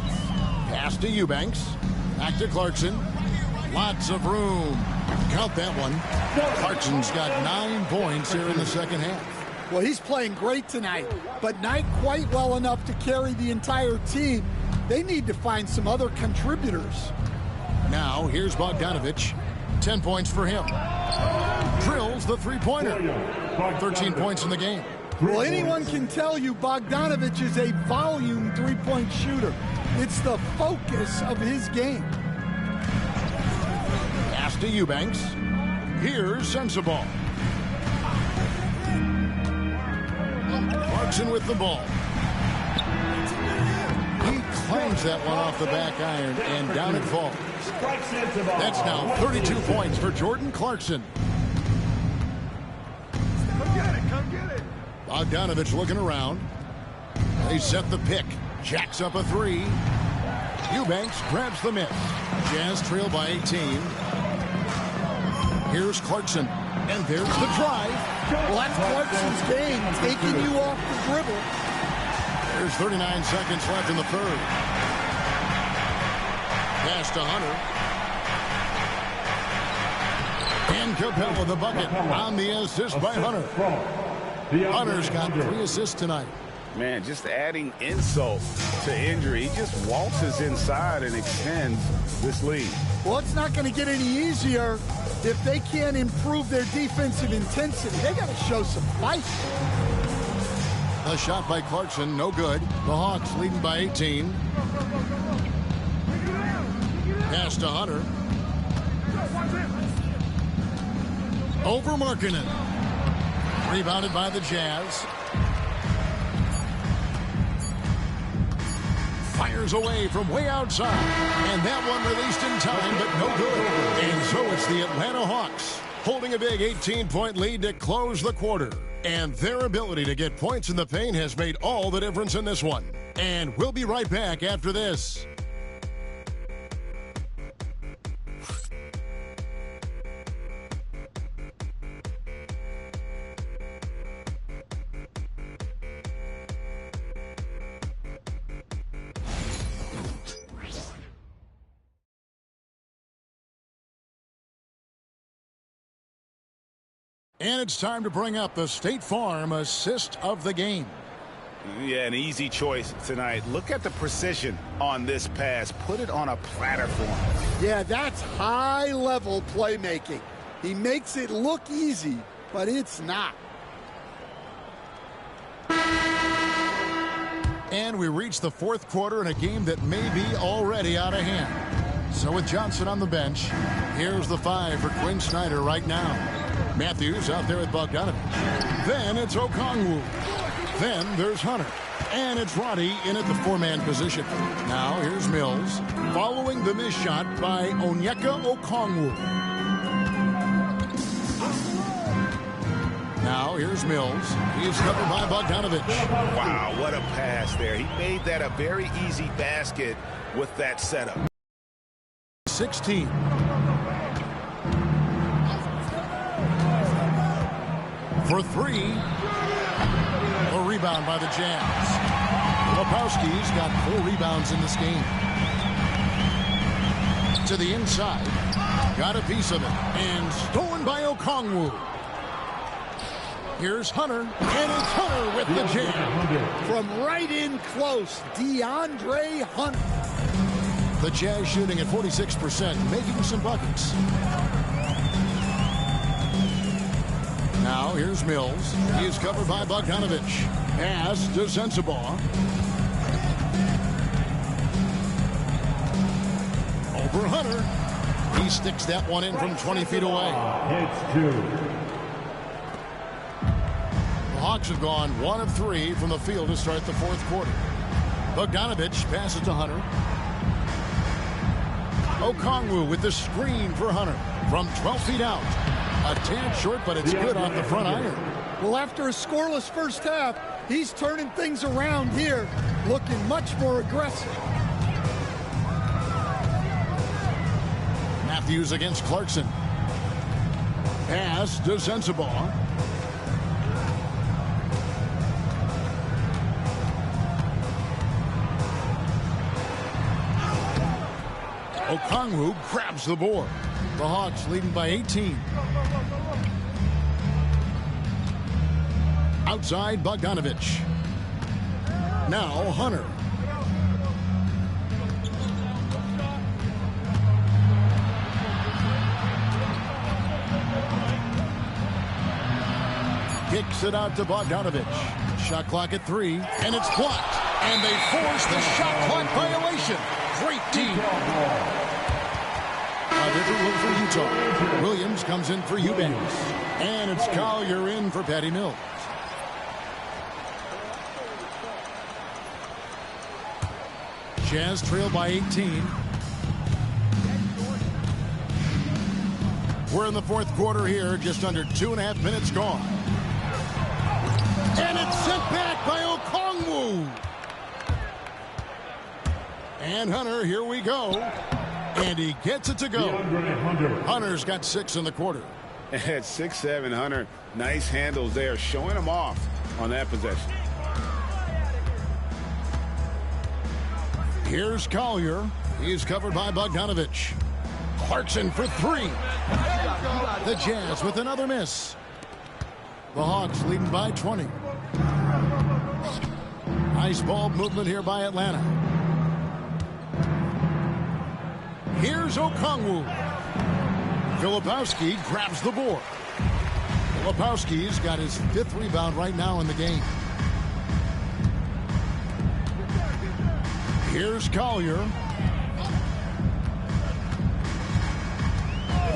Pass to Eubanks. Back to Clarkson. Lots of room. Count that one. Clarkson's got 9 points here in the second half. Well, he's playing great tonight, but not quite well enough to carry the entire team. They need to find some other contributors. Now, here's Bogdanovich. 10 points for him. Drills the three-pointer. 13 points in the game. Well, anyone can tell you Bogdanovich is a volume three-point shooter. It's the focus of his game. Pass to Eubanks. Here's Sensabaugh. Clarkson with the ball. He claims that one off the back iron, and down it falls. That's now 32 points for Jordan Clarkson. Come get it. Bogdanovich looking around. They set the pick. Jacks up a three. Eubanks grabs the miss. Jazz trail by 18. Here's Clarkson. And there's the drive. Well, that's Clarkson's game, taking you off the dribble. There's 39 seconds left in the third. Pass to Hunter. And Capella the bucket on the assist by Hunter. Hunter's got 3 assists tonight. Man, just adding insult to injury. He just waltzes inside and extends this lead. Well, it's not going to get any easier if they can't improve their defensive intensity. They got to show some fight. A shot by Clarkson, no good. The Hawks leading by 18. Pass to Hunter. Over Markkanen. Rebounded by the Jazz. Fires away from way outside. And that one released in time, but no good. And so it's the Atlanta Hawks holding a big 18-point lead to close the quarter. And their ability to get points in the paint has made all the difference in this one. And we'll be right back after this. And it's time to bring up the State Farm assist of the game. Yeah, an easy choice tonight. Look at the precision on this pass. Put it on a platter for him. Yeah, that's high-level playmaking. He makes it look easy, but it's not. And we reach the fourth quarter in a game that may be already out of hand. So with Johnson on the bench, here's the 5 for Quinn Snyder right now. Matthews out there with Bogdanovich. Then it's Okongwu. Then there's Hunter. And it's Roddy in at the 4-man position. Now here's Mills. Following the missed shot by Onyeka Okongwu. Now here's Mills. He's covered by Bogdanovich. Wow, what a pass there. He made that a very easy basket with that setup. 16. For 3. A rebound by the Jazz. Lepowski's got 4 rebounds in this game. To the inside. Got a piece of it. And stolen by Okongwu. Here's Hunter, and it's Hunter with the jam. From right in close, DeAndre Hunter. The Jazz shooting at 46%, making some buckets. Now here's Mills. He is covered by Bogdanovich. Pass to Sensabaugh. Over Hunter. He sticks that one in from 20 feet away. It's 2. The Hawks have gone 1 of 3 from the field to start the fourth quarter. Bogdanovich passes to Hunter. Okongwu with the screen for Hunter from 12 feet out. A tad short, but it's good off the front iron. Well, after a scoreless first half, he's turning things around here, looking much more aggressive. Matthews against Clarkson. Pass to Sensabaugh. Okongwu grabs the board. The Hawks leading by 18. Outside Bogdanovich. Now Hunter. Kicks it out to Bogdanovich. Shot clock at 3, and it's blocked. And they force the shot clock violation. Great team. A different look for Utah. Williams comes in for Eubanks. And it's Collier in for Patty Mills. Jazz trail by 18. We're in the fourth quarter here, just under 2.5 minutes gone. And it's sent back by Okongwu. And Hunter, here we go. And he gets it to go. Hunter's got 6 in the quarter. At 6'7", Hunter, nice handles there, showing him off on that possession. Here's Collier. He's covered by Bogdanovich. Clarkson for 3. The Jazz with another miss. The Hawks leading by 20. Nice ball movement here by Atlanta. Here's Okongwu. Filipowski grabs the board. Filipowski's got his 5th rebound right now in the game. Here's Collier.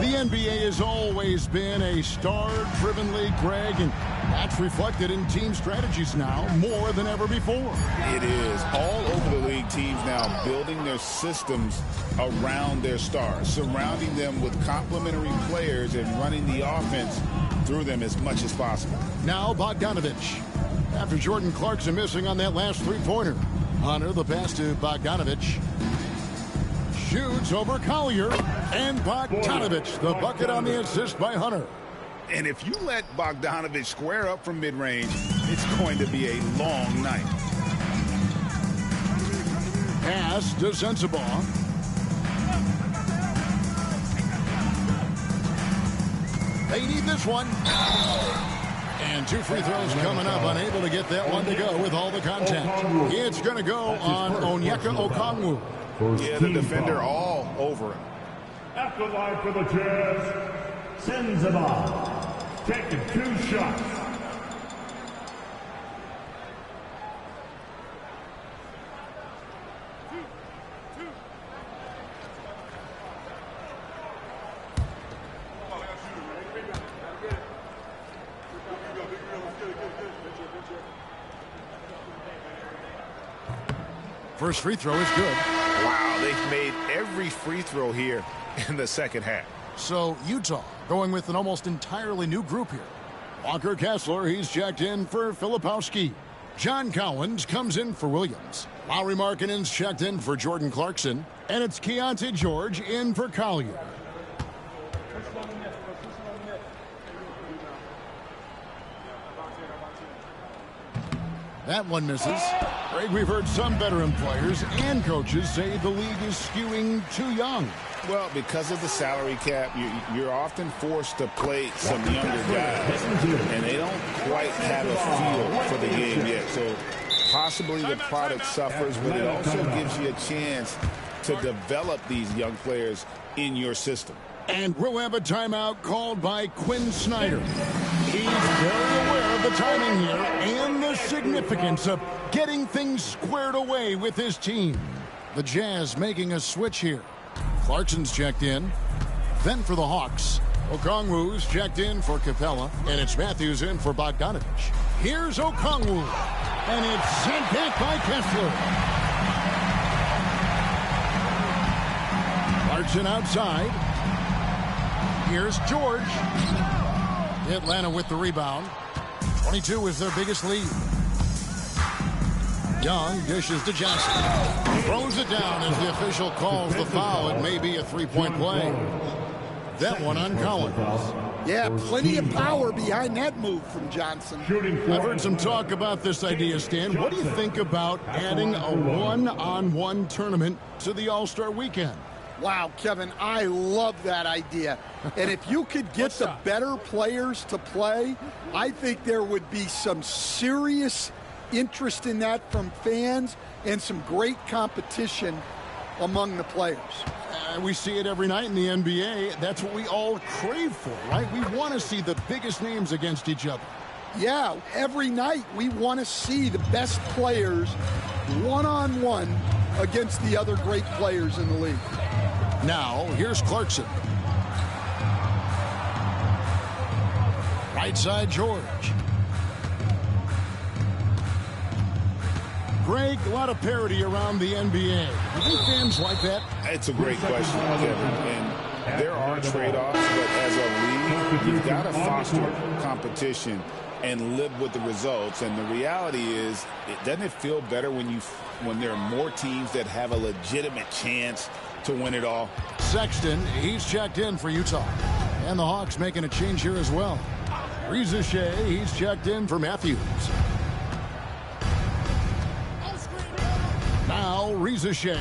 The NBA has always been a star-driven league, Greg, and that's reflected in team strategies now more than ever before. It is. All over the league, teams now building their systems around their stars, surrounding them with complementary players and running the offense through them as much as possible. Now Bogdanovich. After Jordan Clarkson missing on that last three-pointer. Hunter, the pass to Bogdanovich. Shoots over Collier. And Bogdanovich, the bucket on the assist by Hunter. And if you let Bogdanovich square up from mid-range, it's going to be a long night. Pass to Sensabaugh. They need this one. And 2 free throws coming up, unable to get that one to go with all the contact. It's going to go on Onyeka Okongwu. Yeah, the defender all over him. At the line for the Jazz, Sensabaugh, taking 2 shots. First free throw is good. Wow, they've made every free throw here in the second half. So Utah going with an almost entirely new group here. Walker Kessler, he's checked in for Filipowski. John Cowens comes in for Williams. Lauri Markkanen's checked in for Jordan Clarkson. And it's Keontae George in for Collier. That one misses. Greg, we've heard some veteran players and coaches say the league is skewing too young. Well, because of the salary cap, you're often forced to play some younger guys, and they don't quite have a feel for the game yet. So possibly the product suffers, but it also gives you a chance to develop these young players in your system. And we'll have a timeout called by Quinn Snyder. He's very aware of the timing here and the significance of getting things squared away with his team. The Jazz making a switch here. Clarkson's checked in. Then for the Hawks, Okongwu's checked in for Capella, and it's Matthews in for Bogdanovich. Here's Okongwu, and it's sent back by Kessler. Clarkson outside. Here's George. Atlanta with the rebound. 22 is their biggest lead. Young dishes to Johnson. Throws it down as the official calls the foul. It may be a three-point play. That one on Collins. Yeah, plenty of power behind that move from Johnson. I've heard some talk about this idea, Stan. What do you think about adding a one-on-one tournament to the All-Star Weekend? Wow, Kevin, I love that idea. And if you could get the better players to play, I think there would be some serious interest in that from fans and some great competition among the players. We see it every night in the NBA. That's what we all crave for, right? We want to see the biggest names against each other. Yeah, every night we want to see the best players one-on-one against the other great players in the league. Now, here's Clarkson. Right side, George. Greg, a lot of parity around the NBA. Do you think fans like that? It's a great question, Kevin. And there are trade-offs, but as a league, you've got to foster competition and live with the results. And the reality is, doesn't it feel better when there are more teams that have a legitimate chance to win it all? Sexton, he's checked in for Utah. And the Hawks making a change here as well. Reza Shea, he's checked in for Matthews. Now, Reza Shea.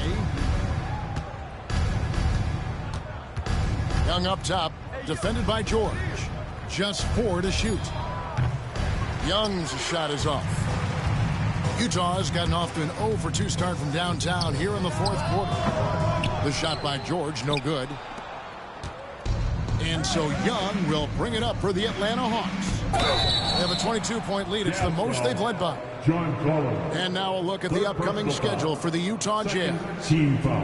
Young up top, defended by George. Just 4 to shoot. Young's shot is off. Utah has gotten off to an 0 for 2 start from downtown here in the fourth quarter. The shot by George, no good. And so Young will bring it up for the Atlanta Hawks. They have a 22-point lead. It's the most they've led by. And now a look at the upcoming schedule for the Utah Jazz.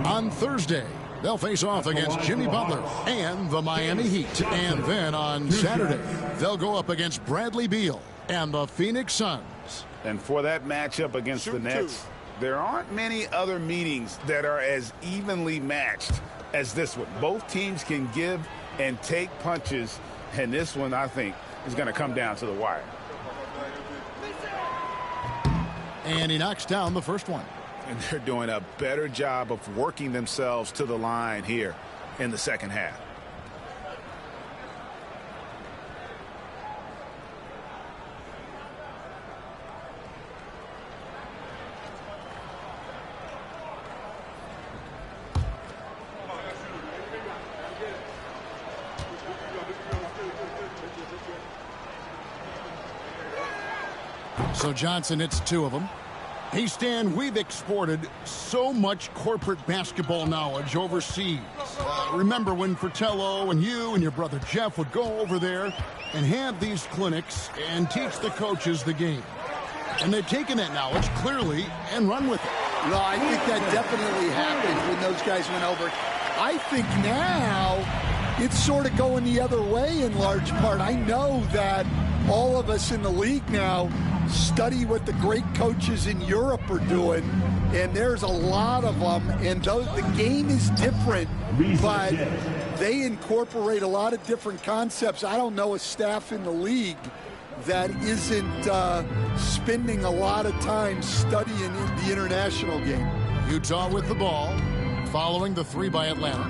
On Thursday, they'll face off against Jimmy Butler and the Miami Heat. And then on Saturday, they'll go up against Bradley Beal and the Phoenix Suns. And for that matchup against the Nets, there aren't many other meetings that are as evenly matched as this one. Both teams can give and take punches, and this one, I think, is going to come down to the wire. And he knocks down the first one. And they're doing a better job of working themselves to the line here in the second half. So Johnson hits 2 of them. Hey, Stan, we've exported so much corporate basketball knowledge overseas. Remember when Fratello and you and your brother Jeff would go over there and have these clinics and teach the coaches the game. And they've taken that knowledge clearly and run with it. No, I think that definitely happened when those guys went over. I think now it's sort of going the other way in large part. I know that all of us in the league now study what the great coaches in Europe are doing, and there's a lot of them, and the game is different, but they incorporate a lot of different concepts. I don't know a staff in the league that isn't spending a lot of time studying the international game. Utah with the ball, following the 3 by Atlanta.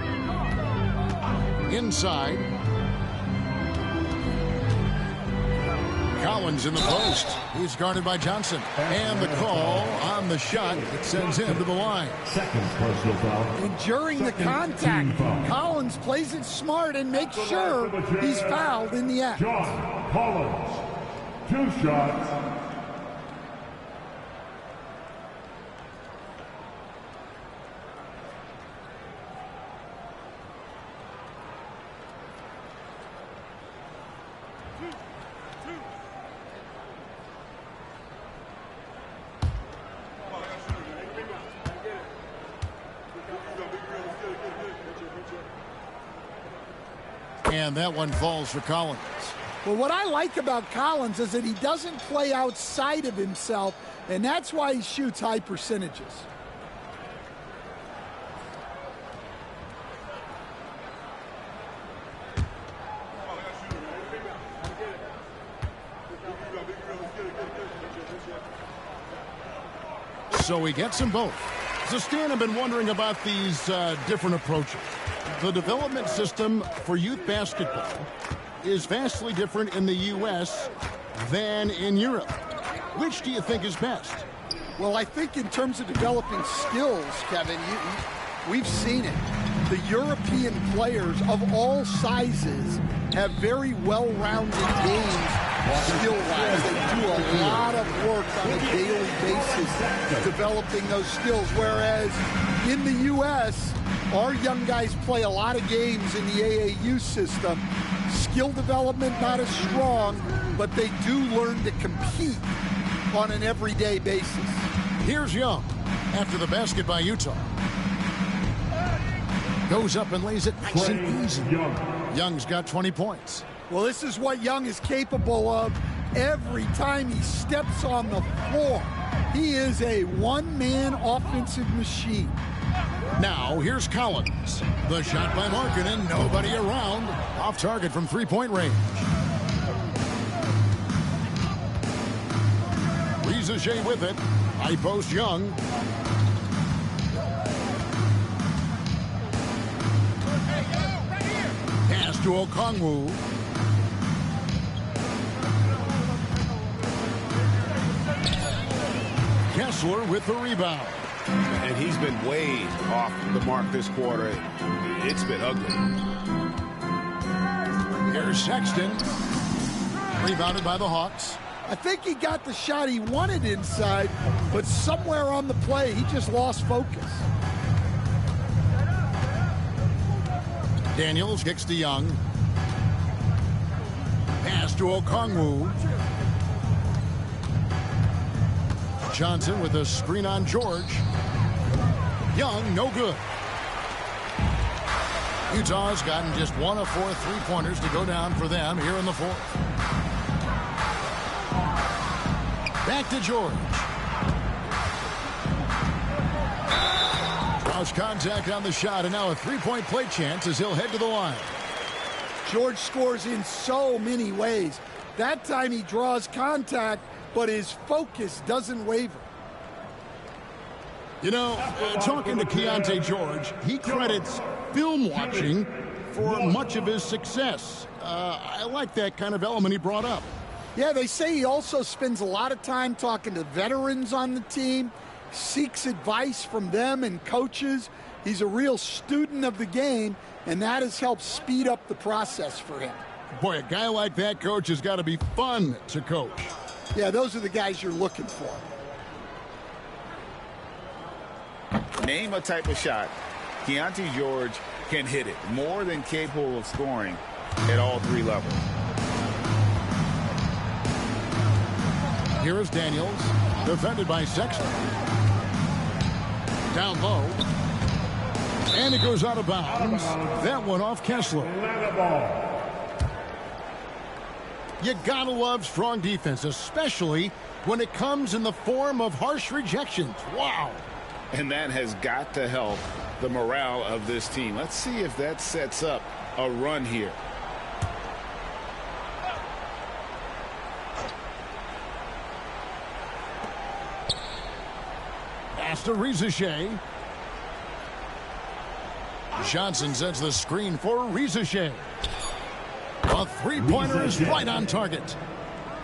Inside. Collins in the post. He's guarded by Johnson. And the call on the shot that sends him to the line. Second personal foul. And during the contact, Collins plays it smart and makes sure he's fouled in the act. John Collins, 2 shots. And that one falls for Collins. Well, what I like about Collins is that he doesn't play outside of himself, and that's why he shoots high percentages. So he gets them both. So Stan, I've been wondering about these different approaches. The development system for youth basketball is vastly different in the U.S. than in Europe. Which do you think is best? Well, I think in terms of developing skills, Kevin, we've seen it. The European players of all sizes have very well-rounded games skill-wise. They do a lot of work on a daily basis developing those skills, whereas in the U.S., our young guys play a lot of games in the AAU system. Skill development not as strong, but they do learn to compete on an everyday basis. Here's Young after the basket by Utah. Goes up and lays it nice and easy. Young's got 20 points. Well, this is what Young is capable of every time he steps on the floor. He is a one-man offensive machine. Now, here's Collins. The shot by Markkanen, nobody around. Off target from three-point range. Rizachet with it. High post Young. Pass to Okongwu. Kessler with the rebound. And he's been way off the mark this quarter. It's been ugly. Here's Sexton. Rebounded by the Hawks. I think he got the shot he wanted inside, but somewhere on the play, he just lost focus. Daniels kicks to Young. Pass to Okongwu. Johnson with a screen on George. Young, no good. Utah's gotten just 1 of 4 three-pointers to go down for them here in the fourth. Back to George. Draws contact on the shot, and now a three-point play chance as he'll head to the line. George scores in so many ways. That time he draws contact, but his focus doesn't waver. You know, talking to Keontae George, he credits film watching for much of his success. I like that kind of element he brought up. Yeah, they say he also spends a lot of time talking to veterans on the team, seeks advice from them and coaches. He's a real student of the game, and that has helped speed up the process for him. Boy, a guy like that, coach, has got to be fun to coach. Yeah, those are the guys you're looking for. Name a type of shot Keontae George can hit it, more than capable of scoring at all 3 levels. Here is Daniels, defended by Sexton. Down low. And it goes out of bounds. That one off Kessler. You gotta love strong defense, especially when it comes in the form of harsh rejections. Wow. And that has got to help the morale of this team. Let's see if that sets up a run here. Pass to Rizachet. Johnson sets the screen for Rizachet. A three-pointer is right on target.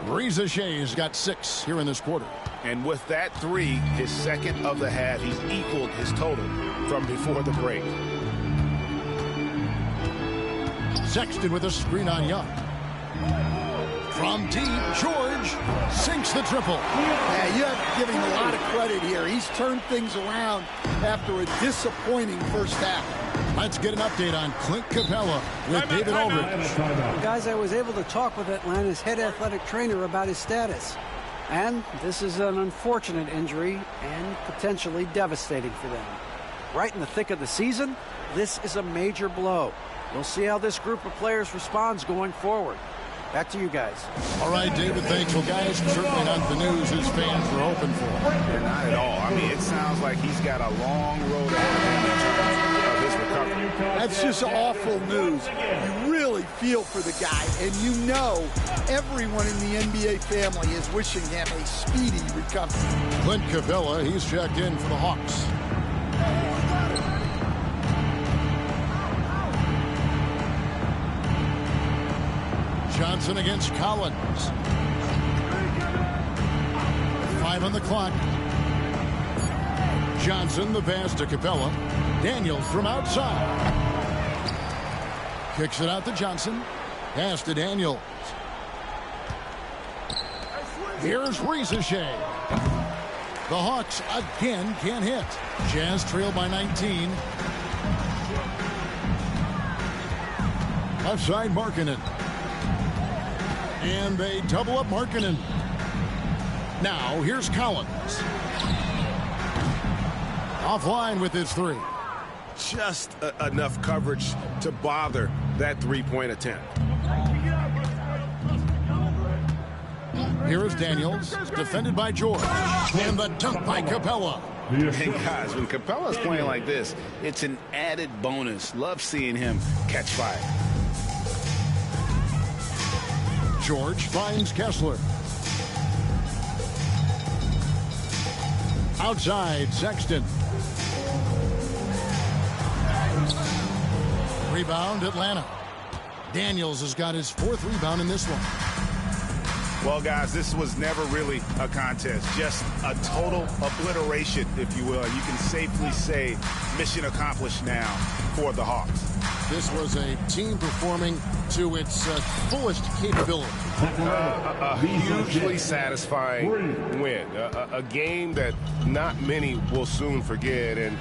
Reza Shea's got 6 here in this quarter. And with that 3, his second of the half, he's equaled his total from before the break. Sexton with a screen on Young. From deep, George sinks the triple. Yeah, you have to give him a lot of credit here. He's turned things around after a disappointing first half. Let's get an update on Clint Capella with David Aldridge. Guys, I was able to talk with Atlanta's head athletic trainer about his status. And this is an unfortunate injury and potentially devastating for them. Right in the thick of the season, this is a major blow. We'll see how this group of players responds going forward. Back to you guys. All right, David, thanks. Well, guys, certainly not the news his fans were hoping for. They're not at all. I mean, it sounds like he's got a long road ahead of him in terms of his recovery. That's just awful news. You really feel for the guy, and you know everyone in the NBA family is wishing him a speedy recovery. Clint Capella, he's checked in for the Hawks. Johnson against Collins. 5 on the clock. Johnson, the pass to Capella. Daniels from outside. Kicks it out to Johnson. Pass to Daniels. Here's Reza Shea. The Hawks again can't hit. Jazz trail by 19. Outside Markkanen. And they double up Markkanen. Now, here's Collins. Offline with his 3. Just enough coverage to bother that three-point attempt. Here is Daniels, defended by George. And the dunk by Capella. And guys, when Capella's playing like this, it's an added bonus. Love seeing him catch fire. George finds Kessler. Outside, Sexton. Rebound, Atlanta. Daniels has got his 4th rebound in this one. Well, guys, this was never really a contest. Just a total obliteration, if you will. You can safely say mission accomplished now for the Hawks. This was a team performing to its fullest capability. A hugely satisfying win. A game that not many will soon forget. And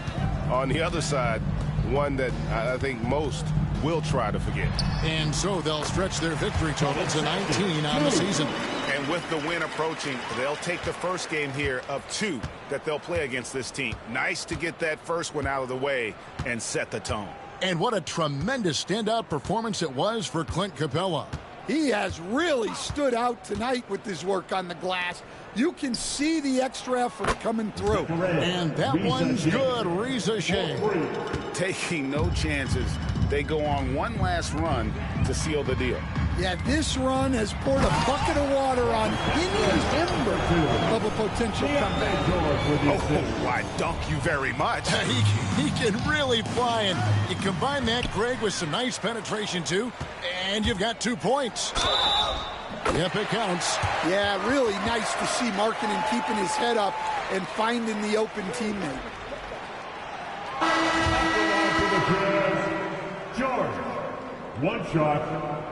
on the other side, one that I think most will try to forget. And so they'll stretch their victory total to 19 on the season. And with the win approaching, they'll take the first game here of 2 that they'll play against this team. Nice to get that first one out of the way and set the tone. And what a tremendous standout performance it was for Clint Capella. He has really stood out tonight with his work on the glass. You can see the extra effort coming through. And that one's good, Reza Shea. Taking no chances. They go on one last run to seal the deal. Yeah, this run has poured a bucket of water on any ember of a potential comeback. Oh, I dunk you very much. He can really fly, and you combine that, Greg, with some nice penetration, too, and you've got 2 points. Yep, it counts. Yeah, really nice to see Markkanen keeping his head up and finding the open teammate. George, 1 shot.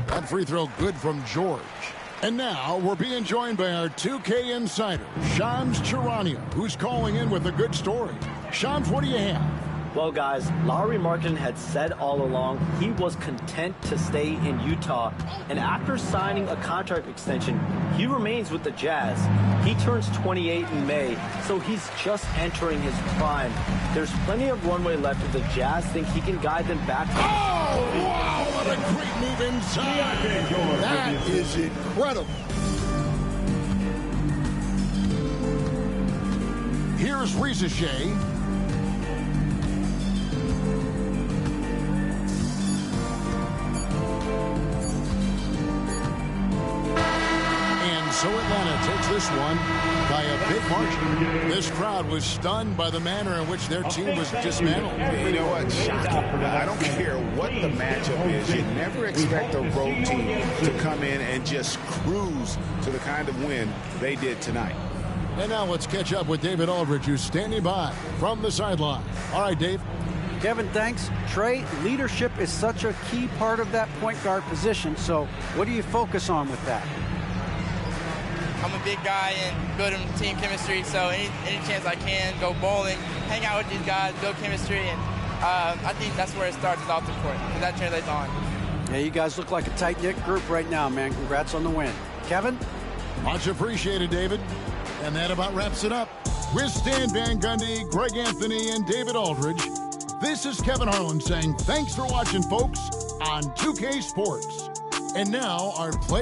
That free throw good from George. And now we're being joined by our 2K insider, Shams Charania, who's calling in with a good story. Shams, what do you have? Well, guys, Lauri Markkanen had said all along he was content to stay in Utah. And after signing a contract extension, he remains with the Jazz. He turns 28 in May, so he's just entering his prime. There's plenty of runway left if the Jazz think he can guide them back. Oh, wow, what a great move inside. That is incredible. Here's Ricochet. And so Atlanta takes this one by a big margin. This crowd was stunned by the manner in which their team was dismantled. You know what? Shocking. I don't care what the matchup is. You never expect a road team to come in and just cruise to the kind of win they did tonight. And now let's catch up with David Aldridge, who's standing by from the sideline. All right, Dave. Kevin, thanks. Trey, leadership is such a key part of that point guard position. So what do you focus on with that? I'm a big guy and building team chemistry, so any chance I can, go bowling, hang out with these guys, build chemistry, and I think that's where it starts off the court, because that translates on. Yeah, you guys look like a tight-knit group right now, man. Congrats on the win. Kevin? Much appreciated, David. And that about wraps it up. With Stan Van Gundy, Greg Anthony, and David Aldridge, this is Kevin Harlan saying thanks for watching, folks, on 2K Sports. And now our play